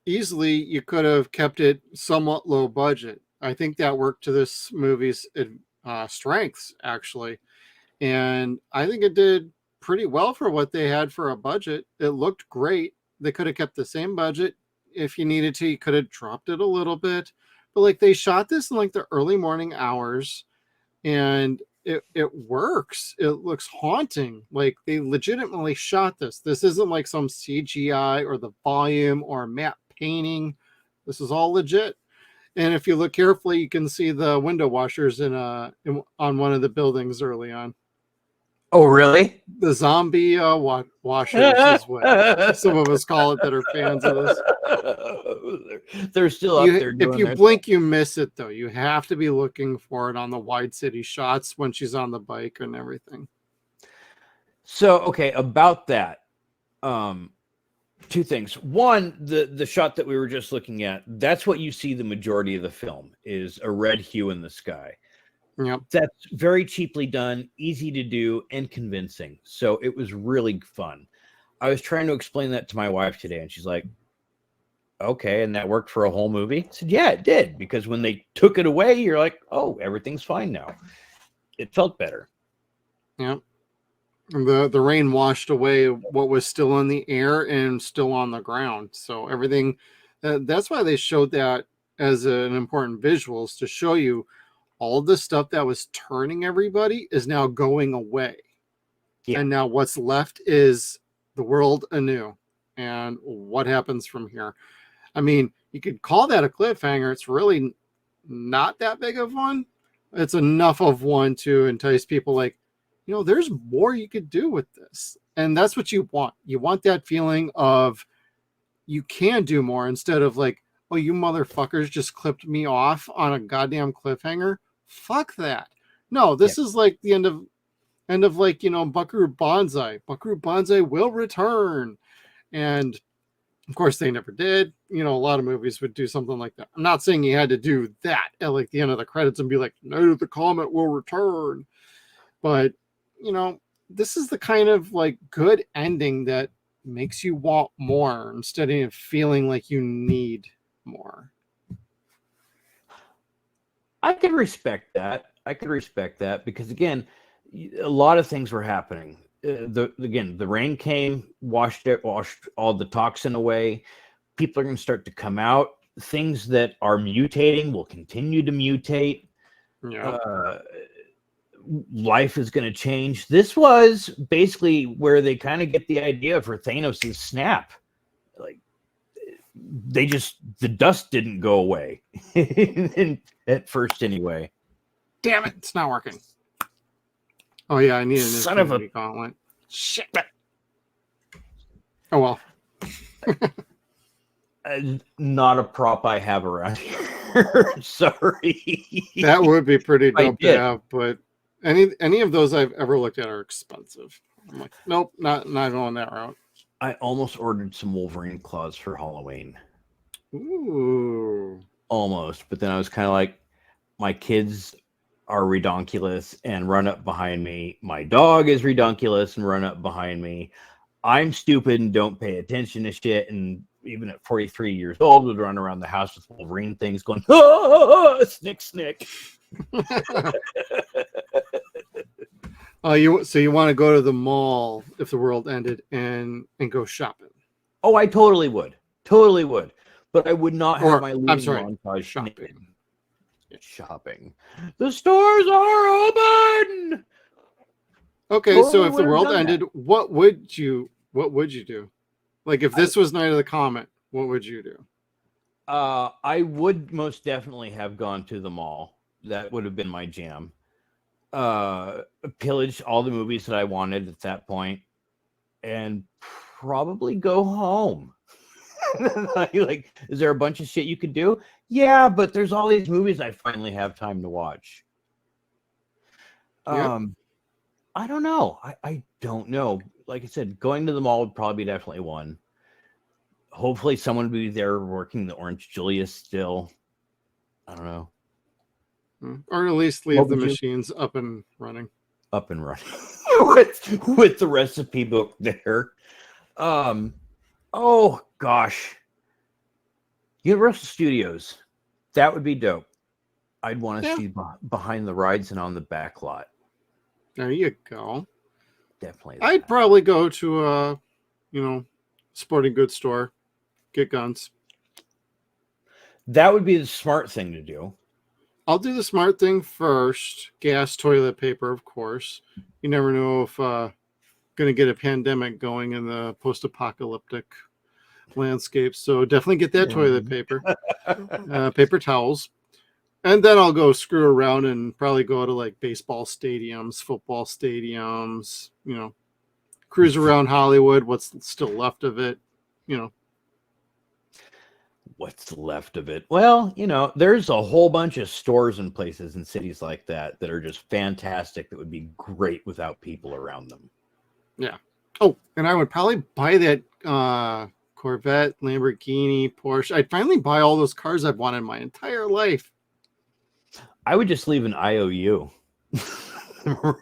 Easily, you could have kept it somewhat low budget. I think that worked to this movie's strengths, actually. And I think it did pretty well for what they had for a budget. It looked great. They could have kept the same budget. If you needed to, you could have dropped it a little bit. But like they shot this in like the early morning hours, and it works. It looks haunting. Like they legitimately shot this. This isn't like some CGI or the volume or matte painting. This is all legit. And if you look carefully, you can see the window washers on one of the buildings early on. Oh, really? The zombie washers is what some of us call it that are fans of this. They're still up there. If you blink, you miss it, though. You have to be looking for it on the wide city shots when she's on the bike and everything. So, okay, about that, two things. One, the shot that we were just looking at, that's what you see the majority of the film is a red hue in the sky. Yep. That's very cheaply done, easy to do, and convincing. So it was really fun. I was trying to explain that to my wife today, and she's like, okay, and that worked for a whole movie? I said, yeah, it did, because when they took it away, you're like, oh, everything's fine now. It felt better. Yep. The rain washed away what was still in the air and still on the ground. So everything, that's why they showed that as an important visuals to show you all the stuff that was turning everybody is now going away. Yeah. And now what's left is the world anew. And what happens from here? I mean, you could call that a cliffhanger. It's really not that big of one. It's enough of one to entice people like, you know, there's more you could do with this. And that's what you want. You want that feeling of you can do more instead of like, oh, you motherfuckers just clipped me off on a goddamn cliffhanger. Fuck that. No, this is like the end of like, you know, Buckaroo Banzai. Buckaroo Banzai will return. And of course they never did. You know, a lot of movies would do something like that. I'm not saying you had to do that at like the end of the credits and be like, no, the Comet will return. But, you know, this is the kind of like good ending that makes you want more instead of feeling like you need more. I could respect that. Because again, a lot of things were happening. The rain came, washed all the toxin away. People are going to start to come out. Things that are mutating will continue to mutate. Yeah. Life is going to change. This was basically where they kind of get the idea for Thanos' snap. Like the dust didn't go away at first anyway. Damn it, it's not working. Oh yeah, I need an son of a gauntlet. Shit. Oh well. Not a prop I have around here. Sorry. That would be pretty dope to have, but any of those I've ever looked at are expensive. I'm like, nope, not going that route. I almost ordered some Wolverine claws for Halloween. Ooh. Almost, but then I was kind of like, my kids are redonkulous and run up behind me. My dog is redonkulous and run up behind me. I'm stupid and don't pay attention to shit, and even at 43 years old would run around the house with Wolverine things going, oh, snick, snick. You want to go to the mall if the world ended and go shopping? Oh, I totally would, but I would not have my montage shopping. shopping. The stores are open. Okay, so Totally if the would have world done ended, that. what would you do? Like if this was Night of the Comet, what would you do? I would most definitely have gone to the mall. That would have been my jam. Pillage all the movies that I wanted at that point, and probably go home. Like, is there a bunch of shit you could do? Yeah, but there's all these movies I finally have time to watch. Yeah. I don't know. I don't know. Like I said, going to the mall would probably be definitely one. Hopefully someone would be there working the Orange Julius still. I don't know. Or at least What leave the would you? machines up and running. Up and running with the recipe book there. Oh gosh. Universal Studios. That would be dope. I'd want to see behind the rides and on the back lot. There you go. Definitely. I'd probably go to a, sporting goods store, get guns. That would be the smart thing to do. I'll do the smart thing first. Gas, toilet paper, of course. You never know if going to get a pandemic going in the post-apocalyptic landscape. So definitely get that toilet paper, paper towels. And then I'll go screw around and probably go to like baseball stadiums, football stadiums, cruise around Hollywood, what's still left of it, What's left of it? Well, there's a whole bunch of stores and places in cities like that are just fantastic that would be great without people around them. Yeah. Oh, and I would probably buy that Corvette, Lamborghini, Porsche. I'd finally buy all those cars I've wanted my entire life. I would just leave an IOU.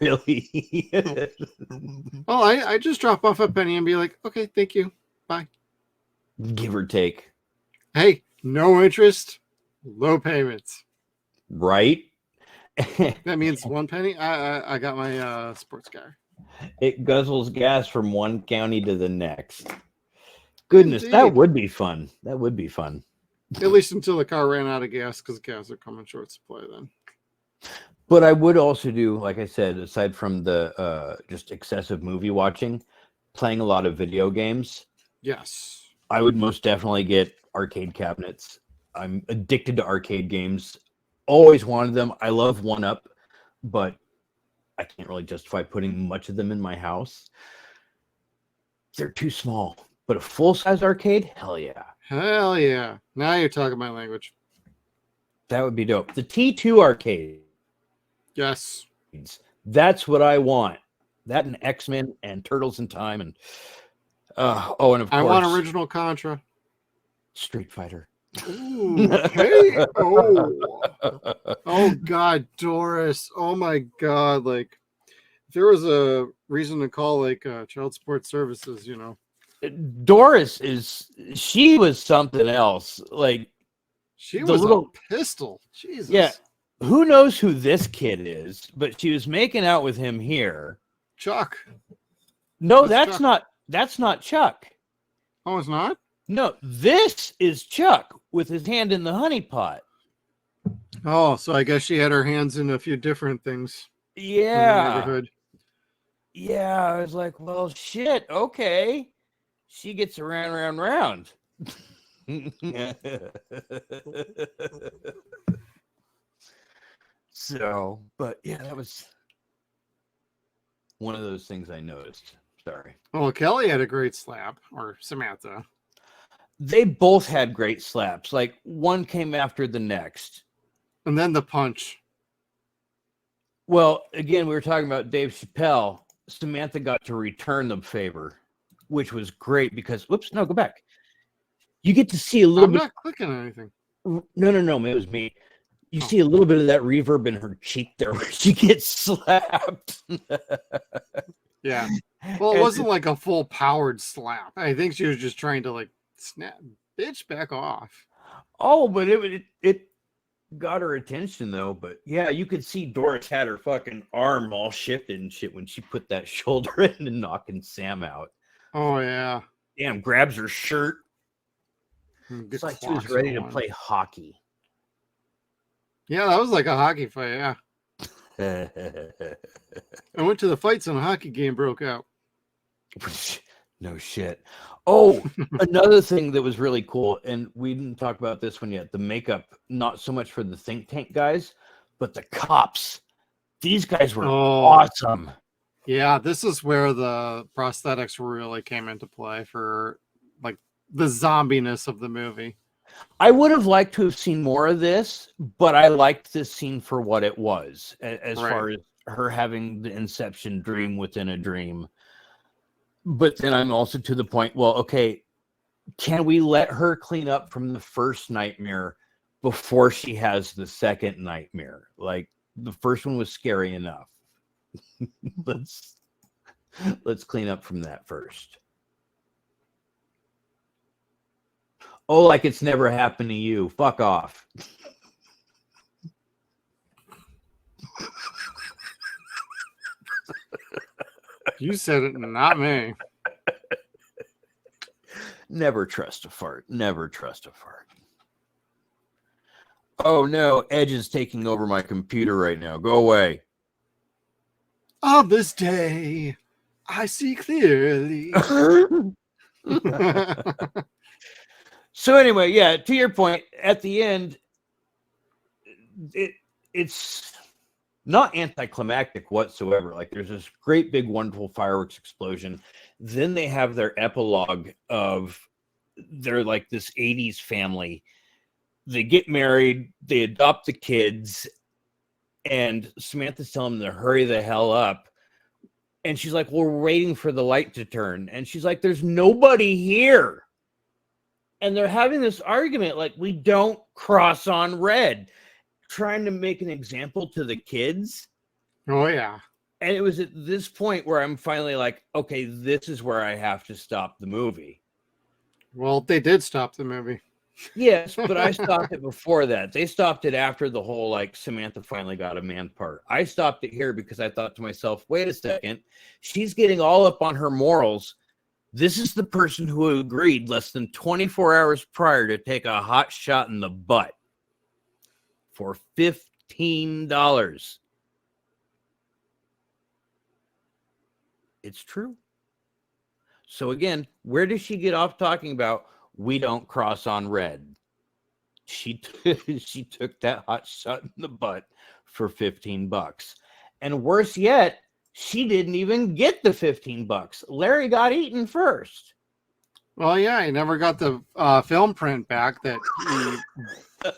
Really? Well, I just drop off a penny and be like, okay, thank you. Bye. Give or take. Hey, no interest, low payments. Right? That means 1 penny. I got my sports car. It guzzles gas from one county to the next. Goodness, Indeed. that would be fun. That would be fun. At least until the car ran out of gas, because gas are coming short supply then. But I would also do, like I said, aside from the just excessive movie watching, playing a lot of video games. Yes. I would most definitely get arcade cabinets. I'm addicted to arcade games. Always wanted them. I love 1-Up, but I can't really justify putting much of them in my house. They're too small. But a full-size arcade? Hell yeah. Hell yeah. Now you're talking my language. That would be dope. The T2 arcade. Yes. That's what I want. That and X-Men and Turtles in Time and and of course I want original Contra. Street Fighter. Ooh, hey. Oh God, Doris. Oh my God. Like if there was a reason to call like child support services, Doris she was something else. Like she was a pistol. Jesus. Yeah. Who knows who this kid is, but she was making out with him here. Chuck. No, that's not Chuck. Oh, it's not? No, this is Chuck with his hand in the honey pot. Oh, so I guess she had her hands in a few different things. Yeah. In the neighborhood. Yeah, I was like, well, shit, okay. She gets around. So, but yeah, that was one of those things I noticed. Sorry. Well, Kelly had a great slap, or Samantha. They both had great slaps. Like one came after the next. And then the punch. Well, again, we were talking about Dave Chappelle. Samantha got to return the favor, which was great because, whoops, no, go back. You get to see a little bit. I'm not clicking on anything. No, it was me. You see a little bit of that reverb in her cheek there where she gets slapped. Yeah. Well, it wasn't like a full powered slap. I think she was just trying to like snap, bitch, back off. Oh, but it got her attention though. But yeah, you could see Doris had her fucking arm all shifted and shit when she put that shoulder in and knocking Sam out. Oh yeah. Damn, grabs her shirt. It's like she was ready to play hockey. Yeah, that was like a hockey fight. Yeah, I went to the fights and a hockey game broke out. No shit. Oh, another thing that was really cool, and we didn't talk about this one yet, the makeup, not so much for the think tank guys, but the cops. These guys were awesome. Yeah, this is where the prosthetics really came into play for like the zombiness of the movie. I would have liked to have seen more of this, but I liked this scene for what it was, as far as her having the Inception dream within a dream. But then I'm also to the point, well, okay, can we let her clean up from the first nightmare before she has the second nightmare? Like, the first one was scary enough. let's clean up from that first. Oh, like it's never happened to you. Fuck off. You said it, not me. Never trust a fart. Never trust a fart. Oh no, Edge is taking over my computer right now. Go away. Of this day, I see clearly. So anyway, yeah, to your point, at the end, it's not anticlimactic whatsoever. Like, there's this great big wonderful fireworks explosion. Then they have their epilogue of they're like this 80s family. They get married, they adopt the kids, and Samantha's telling them to hurry the hell up. And she's like, well, we're waiting for the light to turn. And she's like, there's nobody here. And they're having this argument like, we don't cross on red, trying to make an example to the kids. Oh, yeah. And it was at this point where I'm finally like, okay, this is where I have to stop the movie. Well, they did stop the movie. Yes, but I stopped it before that. They stopped it after the whole, like, Samantha finally got a man part. I stopped it here because I thought to myself, wait a second, she's getting all up on her morals. This is the person who agreed less than 24 hours prior to take a hot shot in the butt for $15. It's true. So again, where does she get off talking about we don't cross on red? She took that hot shot in the butt for $15. And worse yet, she didn't even get the $15. Larry got eaten first. Well, yeah, he never got the film print back that he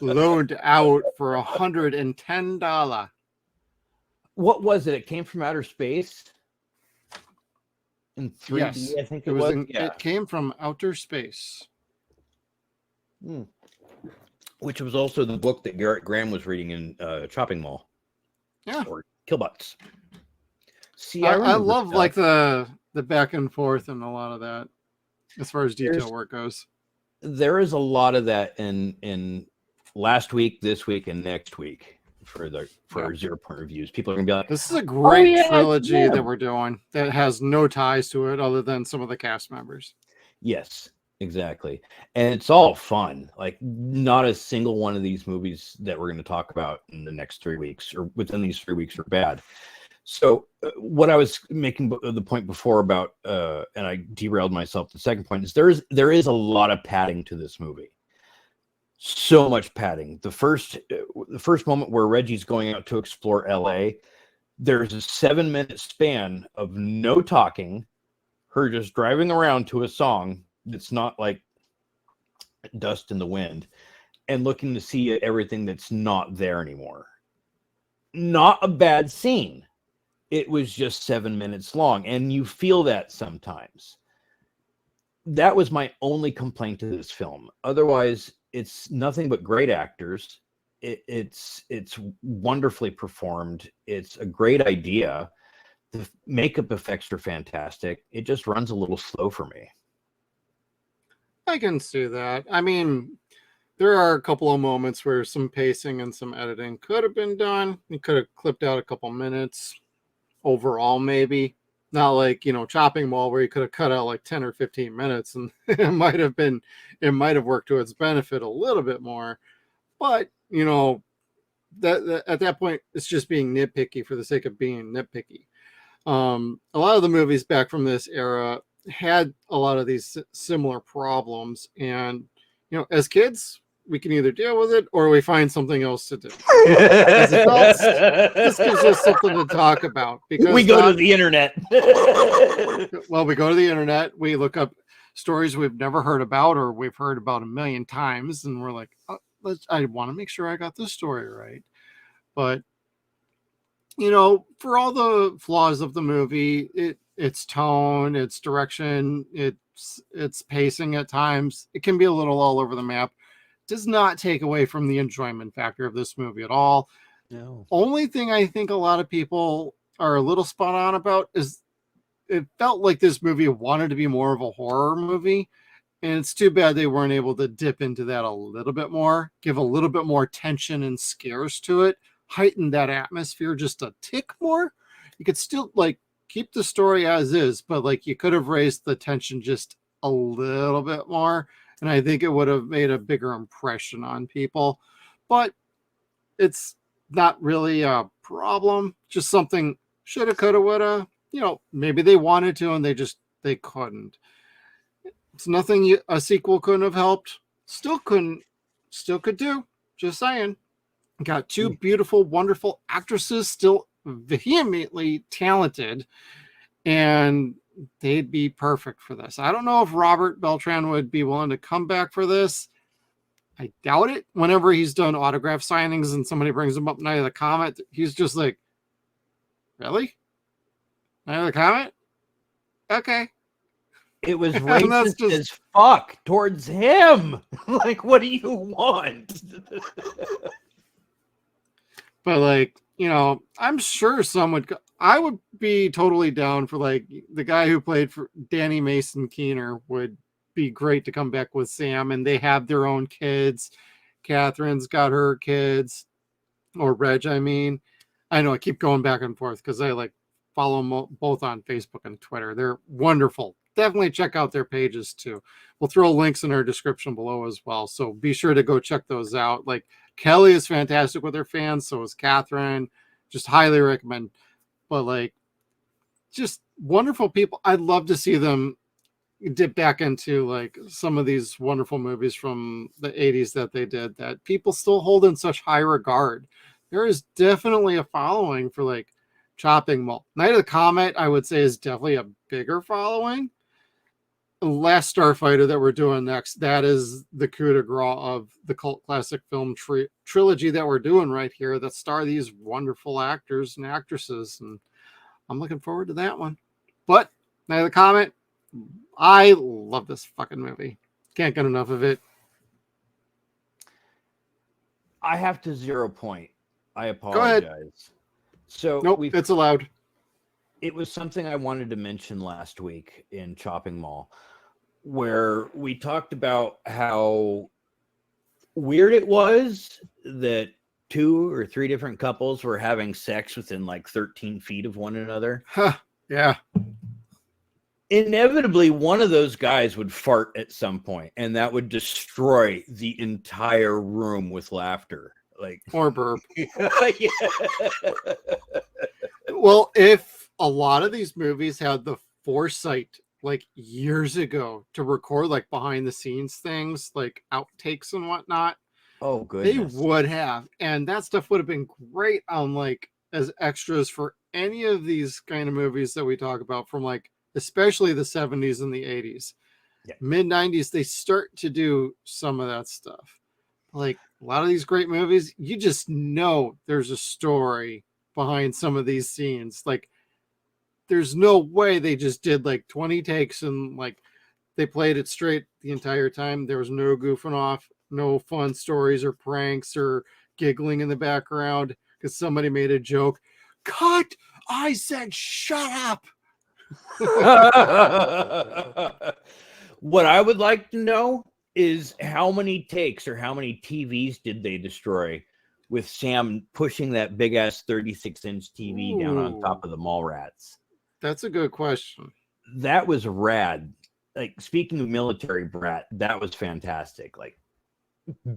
loaned out for $110. What was it? It came from outer space in 3D, yes, I think it was. It came from outer space. Which was also the book that Garrett Graham was reading in Chopping Mall. Yeah. Or Killbutts. See, I love like the back and forth and a lot of that as far as detail work goes. There is a lot of that in last week, this week, and next week for 0-Point reviews. People are gonna be like, this is a great trilogy that we're doing that has no ties to it other than some of the cast members. Yes, exactly. And it's all fun. Like, not a single one of these movies that we're going to talk about in the next 3 weeks or within these 3 weeks are bad. So what I was making the point before about, and I derailed myself, the second point is there is a lot of padding to this movie. So much padding. The first moment where Reggie's going out to explore LA, there's a 7-minute span of no talking, her just driving around to a song that's not like dust in the wind, and looking to see everything that's not there anymore. Not a bad scene. It was just 7 minutes long, and you feel that sometimes. That was my only complaint to this film. Otherwise, it's nothing but great actors. It's wonderfully performed. It's a great idea. The makeup effects are fantastic. It just runs a little slow for me. I can see that. I mean, there are a couple of moments where some pacing and some editing could have been done. You could have clipped out a couple minutes overall, maybe. Not like, Chopping Mall where you could have cut out like 10 or 15 minutes and it might have worked to its benefit a little bit more. But, that at that point, it's just being nitpicky for the sake of being nitpicky. A lot of the movies back from this era had a lot of these similar problems, and as kids, we can either deal with it or we find something else to do. As adults, this gives us something to talk about because we go to the internet. Well, we go to the internet, we look up stories we've never heard about or we've heard about a million times, and we're like, oh, I want to make sure I got this story right. But for all the flaws of the movie, its tone, its direction, its pacing at times, it can be a little all over the map. Does not take away from the enjoyment factor of this movie at all. No. Only thing I think a lot of people are a little spot on about is it felt like this movie wanted to be more of a horror movie. And it's too bad they weren't able to dip into that a little bit more, give a little bit more tension and scares to it, heighten that atmosphere just a tick more. You could still keep the story as is, but you could have raised the tension just a little bit more. And I think it would have made a bigger impression on people. But it's not really a problem. Just something shoulda, coulda, woulda. Maybe they wanted to and they couldn't. It's nothing a sequel couldn't have helped. Still could do. Just saying. Got two beautiful, wonderful actresses, still vehemently talented, and they'd be perfect for this. I don't know if Robert Beltran would be willing to come back for this. I doubt it. Whenever he's done autograph signings and somebody brings him up Night of the Comet, he's just like, really? Night of the Comet? Okay. It was racist as fuck towards him. What do you want? But I'm sure I would be totally down for the guy who played for Danny Mason Keener would be great to come back with Sam, and they have their own kids. Catherine's got her kids, or Reg, I mean. I know I keep going back and forth because I follow them both on Facebook and Twitter. They're wonderful. Definitely check out their pages too. We'll throw links in our description below as well. So be sure to go check those out. Kelli is fantastic with her fans. So is Catherine. Just highly recommend. But just wonderful people. I'd love to see them dip back into some of these wonderful movies from the 80s that they did that people still hold in such high regard. There is definitely a following for Chopping Mall. Night of the Comet, I would say, is definitely a bigger following. The Last Starfighter that we're doing next, that is the coup de grace of the cult classic film trilogy that we're doing right here that star these wonderful actors and actresses, and I'm looking forward to that one. But Night of the Comet, I love this fucking movie. Can't get enough of it. I have to 0-point. I apologize. Go ahead. So nope, it's allowed. It was something I wanted to mention last week in Chopping Mall, where we talked about how weird it was that 2 or 3 different couples were having sex within 13 feet of one another. Huh, yeah. Inevitably, one of those guys would fart at some point, and that would destroy the entire room with laughter. Or burp. Yeah. Well, if a lot of these movies had the foresight years ago to record behind the scenes things, outtakes and whatnot, oh goodness, they would have, and that stuff would have been great on as extras for any of these kind of movies that we talk about from especially the 70s and the 80s. Yeah. Mid 90s, they start to do some of that stuff. A lot of these great movies, you just know there's a story behind some of these scenes. There's no way they just did 20 takes and they played it straight the entire time. There was no goofing off, no fun stories or pranks or giggling in the background because somebody made a joke. Cut! I said shut up. What I would like to know is how many takes or how many TVs did they destroy with Sam pushing that big ass 36-inch TV down on top of the mall rats? That's a good question. That was rad. Speaking of military brat, that was fantastic.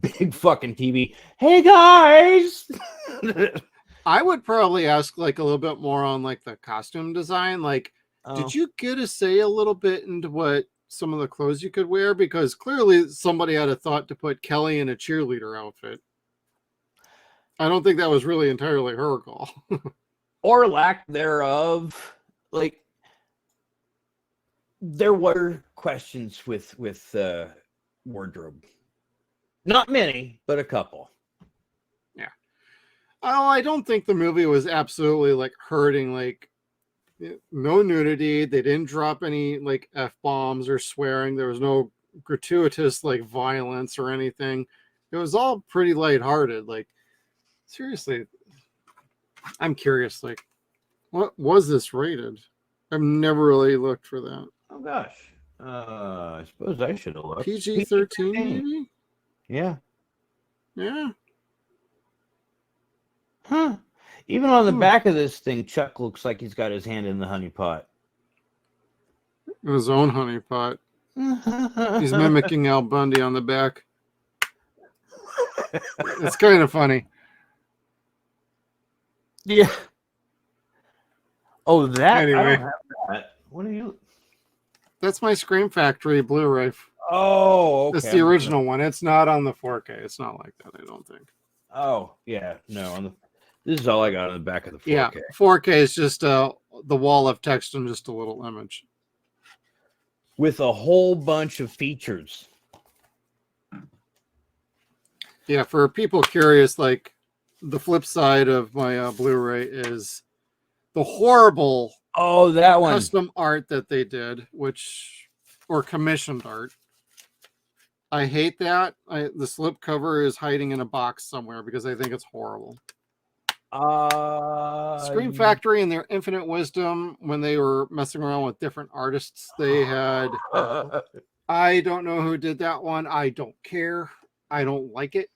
big fucking TV. Hey guys. I would probably ask like a little bit more on like the costume design. Like, Oh. did you get to say a little bit into what some of the clothes you could wear? Because clearly somebody had a thought to put Kelly in a cheerleader outfit. I don't think that was really entirely her call. Or lack thereof. Like, there were questions with wardrobe. Not many, but a couple. Yeah. Oh, I don't think the movie was absolutely like hurting. Like, no nudity. They didn't drop any like F-bombs or swearing. There was no gratuitous like violence or anything. It was all pretty lighthearted. Like, seriously, I'm curious. Like, what was this rated? I've never really looked for that. Oh gosh. I suppose I should have looked. PG-13 maybe? Yeah. Yeah. Huh. Even on the back of this thing, Chuck looks like he's got his hand in the honey pot. His own honey pot. He's mimicking Al Bundy on the back. It's kind of funny. Yeah. Oh, that? Anyway. I don't have that. What are you? That's my Scream Factory Blu-ray. Oh, okay. It's the original one. It's not on the 4K. It's not like that, I don't think. Oh, yeah. No, this is all I got on the back of the 4K. Yeah, 4K is just the wall of text and just a little image. With a whole bunch of features. Yeah, for people curious, like the flip side of my Blu-ray is the horrible that one. custom art that they did, or commissioned art. I hate that. The slipcover is hiding in a box somewhere because I think it's horrible. Scream Factory, in their infinite wisdom, when they were messing around with different artists, they had. I don't know who did that one. I don't care. I don't like it.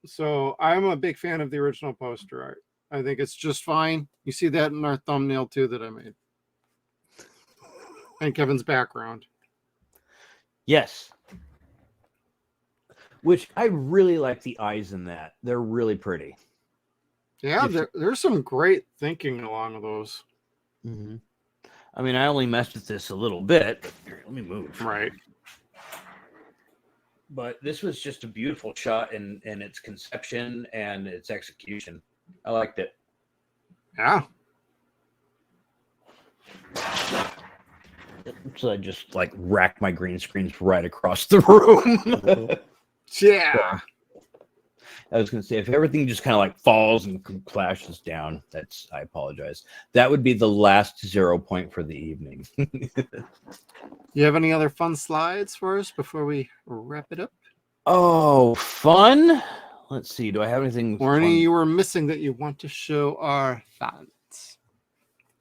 So I'm a big fan of the original poster art. I think it's just fine. You see that in our thumbnail too that I made. And Kevin's background. Yes. Which I really like the eyes in that. They're really pretty. Yeah, there's some great thinking along those. Mm-hmm. I mean, I only messed with this a little bit. Here, let me move. Right. But this was just a beautiful shot in its conception and its execution. I liked it. Yeah. So I just like racked my green screens right across the room. Yeah. I was going to say, if everything just kind of like falls and clashes down, I apologize. That would be the last 0 point for the evening. You have any other fun slides for us before we wrap it up? Oh, fun. Let's see. Do I have anything? Or any you were missing that you want to show our fans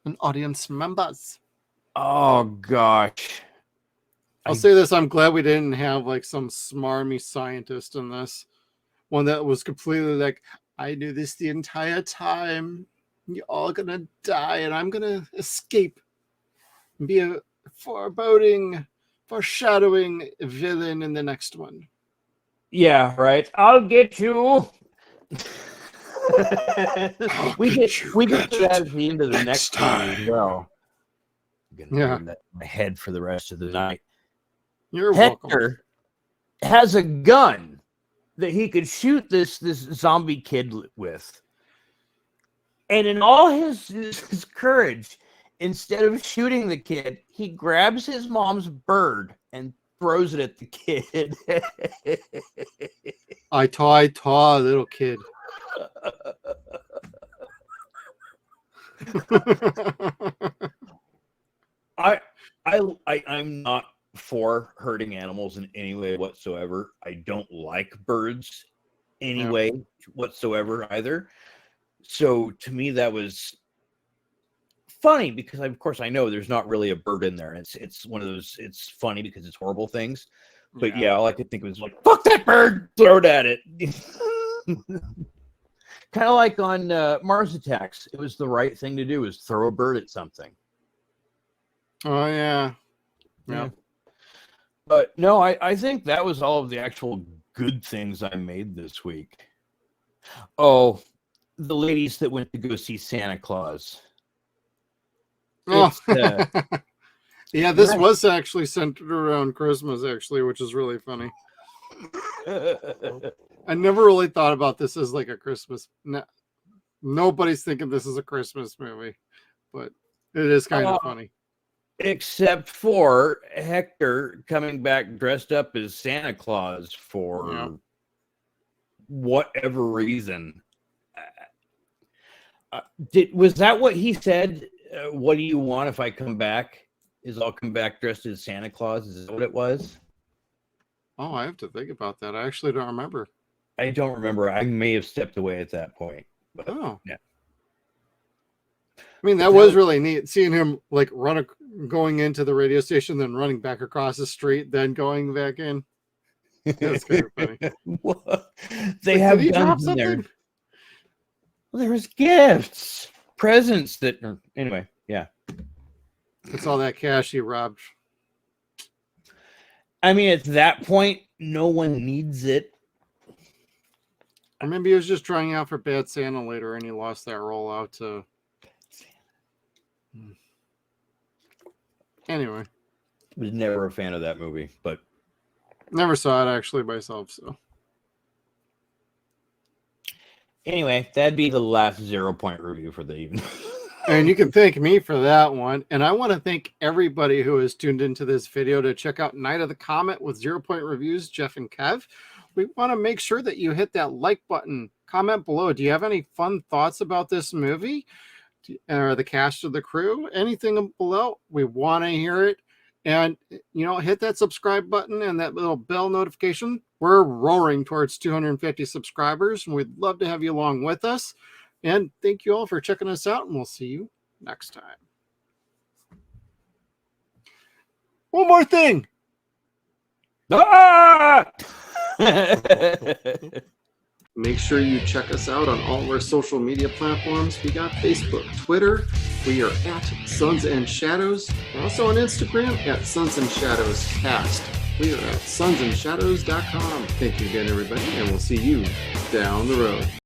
and audience members? Oh, gosh. I'll say this. I'm glad we didn't have like some smarmy scientist in this. One that was completely like, I knew this the entire time. You're all going to die and I'm going to escape and be a foreshadowing villain in the next one. Yeah, right. I'll get you. we get that at the end of the next time as well. I'm gonna burn that in my head for the rest of the night. You're Hector welcome. has a gun that he could shoot this zombie kid with, and in all his courage, instead of shooting the kid, he grabs his mom's bird and throws it at the kid. I taw, little kid. I'm not for hurting animals in any way whatsoever. I don't like birds anyway whatsoever either. So to me, that was funny because of course I know there's not really a bird in there. It's one of those. It's funny because it's horrible things. But yeah, all I could think was like, "Fuck that bird!" Throw it at it. Kind of like on Mars Attacks. It was the right thing to do, is throw a bird at something. Oh yeah. Yeah. But no, I think that was all of the actual good things I made this week. Oh, the ladies that went to go see Santa Claus. Oh. It's, Yeah, this was actually centered around Christmas, actually, which is really funny. I never really thought about this as like a Christmas. Nobody's thinking this is a Christmas movie, but it is kind of funny. Except for Hector coming back dressed up as Santa Claus for whatever reason. Was that what he said? What do you want if I come back? I'll come back dressed as Santa Claus? Is that what it was? Oh, I have to think about that. I actually don't remember. I don't remember. I may have stepped away at that point. But, yeah. I mean, that was really neat seeing him like going into the radio station, then running back across the street, then going back in. That's kind of funny. What? They have guns in there. Well, there's gifts, presents that. Anyway, yeah. It's all that cash he robbed. I mean, at that point, no one needs it. Or maybe he was just trying out for Bad Santa later, and he lost that role out to. Anyway, was never a fan of that movie, but never saw it actually myself. So anyway, that'd be the last 0-Point review for the evening. And you can thank me for that one. And I want to thank everybody who has tuned into this video to check out Night of the Comet with 0-Point Reviews, Jeff and Kev. We want to make sure that you hit that like button, comment below. Do you have any fun thoughts about this movie or the cast of the crew? Anything below? We want to hear it. And, hit that subscribe button and that little bell notification. We're roaring towards 250 subscribers, and we'd love to have you along with us. And thank you all for checking us out, and we'll see you next time. One more thing. Ah! Make sure you check us out on all of our social media platforms. We got Facebook, Twitter. We are at Suns and Shadows. We're also on Instagram at Suns and Shadows Cast. We are at SunsAndShadows.com. Thank you again, everybody, and we'll see you down the road.